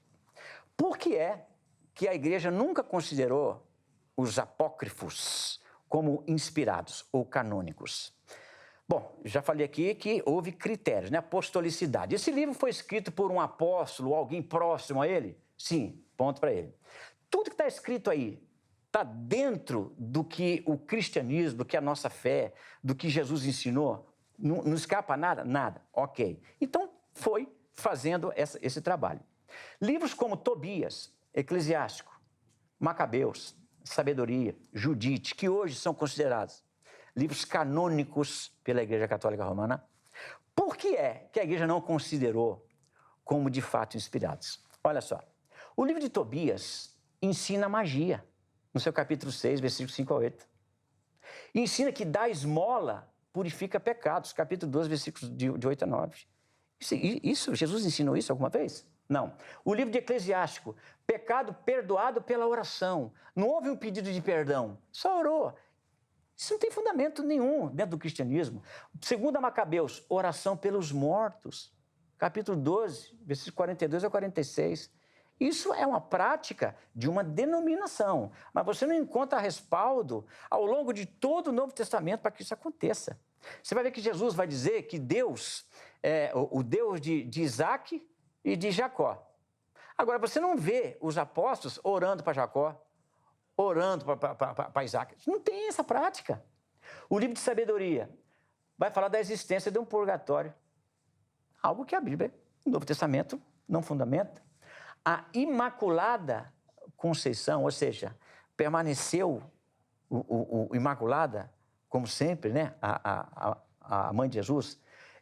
Por que é que a igreja nunca considerou os apócrifos como inspirados ou canônicos? Bom, já falei aqui que houve critérios, né? Apostolicidade. Esse livro foi escrito por um apóstolo, alguém próximo a ele? Sim, ponto para ele. Tudo que está escrito aí está dentro do que o cristianismo, do que a nossa fé, do que Jesus ensinou? Não escapa nada? Nada. Ok. Então, foi fazendo esse trabalho. Livros como Tobias, Eclesiástico, Macabeus, Sabedoria, Judite, que hoje são considerados livros canônicos pela Igreja Católica Romana, por que é que a Igreja não considerou como de fato inspirados? Olha só, o livro de Tobias ensina magia, no seu capítulo 6, versículos 5 a 8. E ensina que dar esmola purifica pecados, capítulo 12, versículos de 8 a 9. Jesus ensinou isso alguma vez? Não. O livro de Eclesiástico, pecado perdoado pela oração. Não houve um pedido de perdão, só orou. Isso não tem fundamento nenhum dentro do cristianismo. Segundo Macabeus, oração pelos mortos, capítulo 12, versículos 42 a 46. Isso é uma prática de uma denominação, mas você não encontra respaldo ao longo de todo o Novo Testamento para que isso aconteça. Você vai ver que Jesus vai dizer que Deus é o Deus de Isaac e de Jacó. Agora, você não vê os apóstolos orando para Jacó, orando para Isaac. Não tem essa prática. O livro de Sabedoria vai falar da existência de um purgatório, algo que a Bíblia, o Novo Testamento, não fundamenta. A Imaculada Conceição, ou seja, permaneceu o Imaculada, como sempre, né? A mãe de Jesus.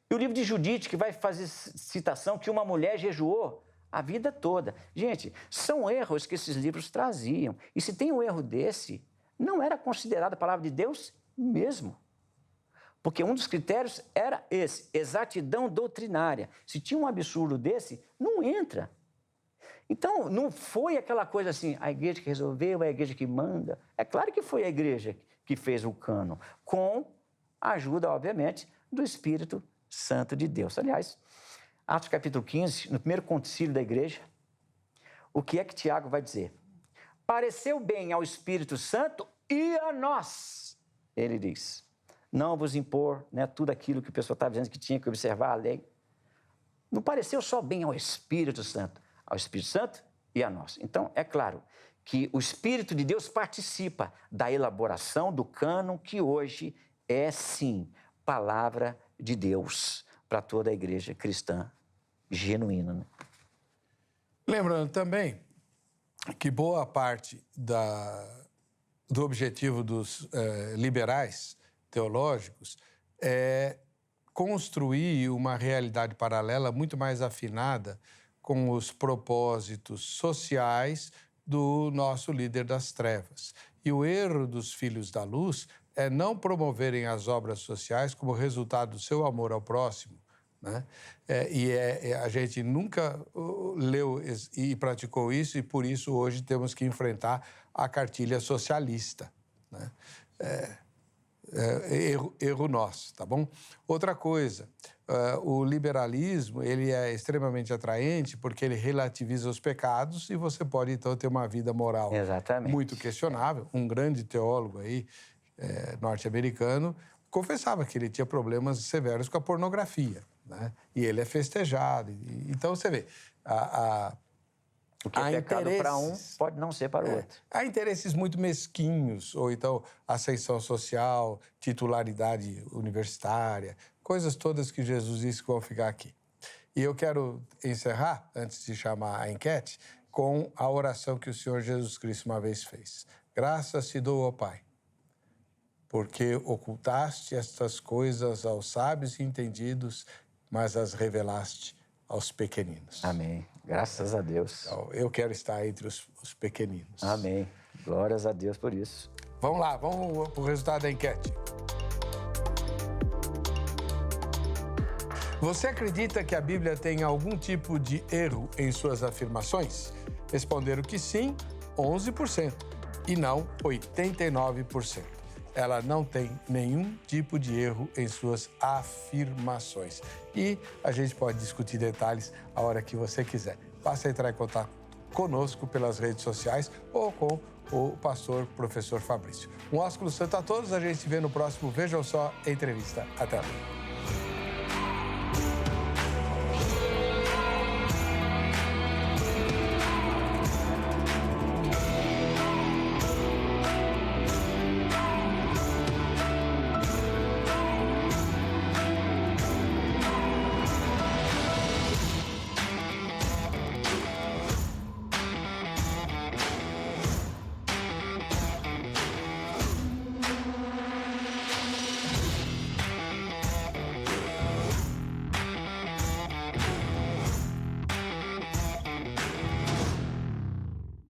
E o livro de Judite, que vai fazer citação que uma mulher jejuou a vida toda. Gente, são erros que esses livros traziam. E se tem um erro desse, não era considerada a palavra de Deus mesmo. Porque um dos critérios era esse, exatidão doutrinária. Se tinha um absurdo desse, não entra. Então, não foi aquela coisa assim, a igreja que resolveu, a igreja que manda. É claro que foi a igreja que fez o cânon, com a ajuda, obviamente, do Espírito Santo de Deus. Aliás, Atos capítulo 15, no primeiro concílio da igreja, o que é que Tiago vai dizer? Pareceu bem ao Espírito Santo e a nós, ele diz, não vos impor, né, tudo aquilo que o pessoal estava dizendo que tinha que observar a lei. Não pareceu só bem ao Espírito Santo e a nós. Então, é claro que o Espírito de Deus participa da elaboração do cânon, que hoje é, sim, palavra de Deus para toda a igreja cristã genuína. Né? Lembrando também que boa parte do objetivo dos liberais teológicos é construir uma realidade paralela muito mais afinada com os propósitos sociais do nosso líder das trevas. E o erro dos filhos da luz é não promoverem as obras sociais como resultado do seu amor ao próximo, né? A gente nunca leu e praticou isso, e por isso hoje temos que enfrentar a cartilha socialista, né? Erro nosso, tá bom? Outra coisa, o liberalismo, ele é extremamente atraente porque ele relativiza os pecados e você pode, então, ter uma vida moral muito questionável. Um grande teólogo aí, norte-americano, confessava que ele tinha problemas severos com a pornografia, né? E ele é festejado. Então, você vê, o que é pecado para um pode não ser para o outro. Há interesses muito mesquinhos, ou então ascensão social, titularidade universitária, coisas todas que Jesus disse que vão ficar aqui. E eu quero encerrar, antes de chamar a enquete, com a oração que o Senhor Jesus Cristo uma vez fez. Graças te dou, ó Pai, porque ocultaste estas coisas aos sábios e entendidos, mas as revelaste aos pequeninos. Amém. Graças a Deus. Então, eu quero estar entre os pequeninos. Amém. Glórias a Deus por isso. Vamos lá, vamos para o resultado da enquete. Você acredita que a Bíblia tem algum tipo de erro em suas afirmações? Responderam que sim, 11%, e não 89%. Ela não tem nenhum tipo de erro em suas afirmações. E a gente pode discutir detalhes a hora que você quiser. Basta entrar em contato conosco pelas redes sociais ou com o pastor professor Fabrício. Um ósculo santo a todos. A gente se vê no próximo Vejam Só Entrevista. Até lá.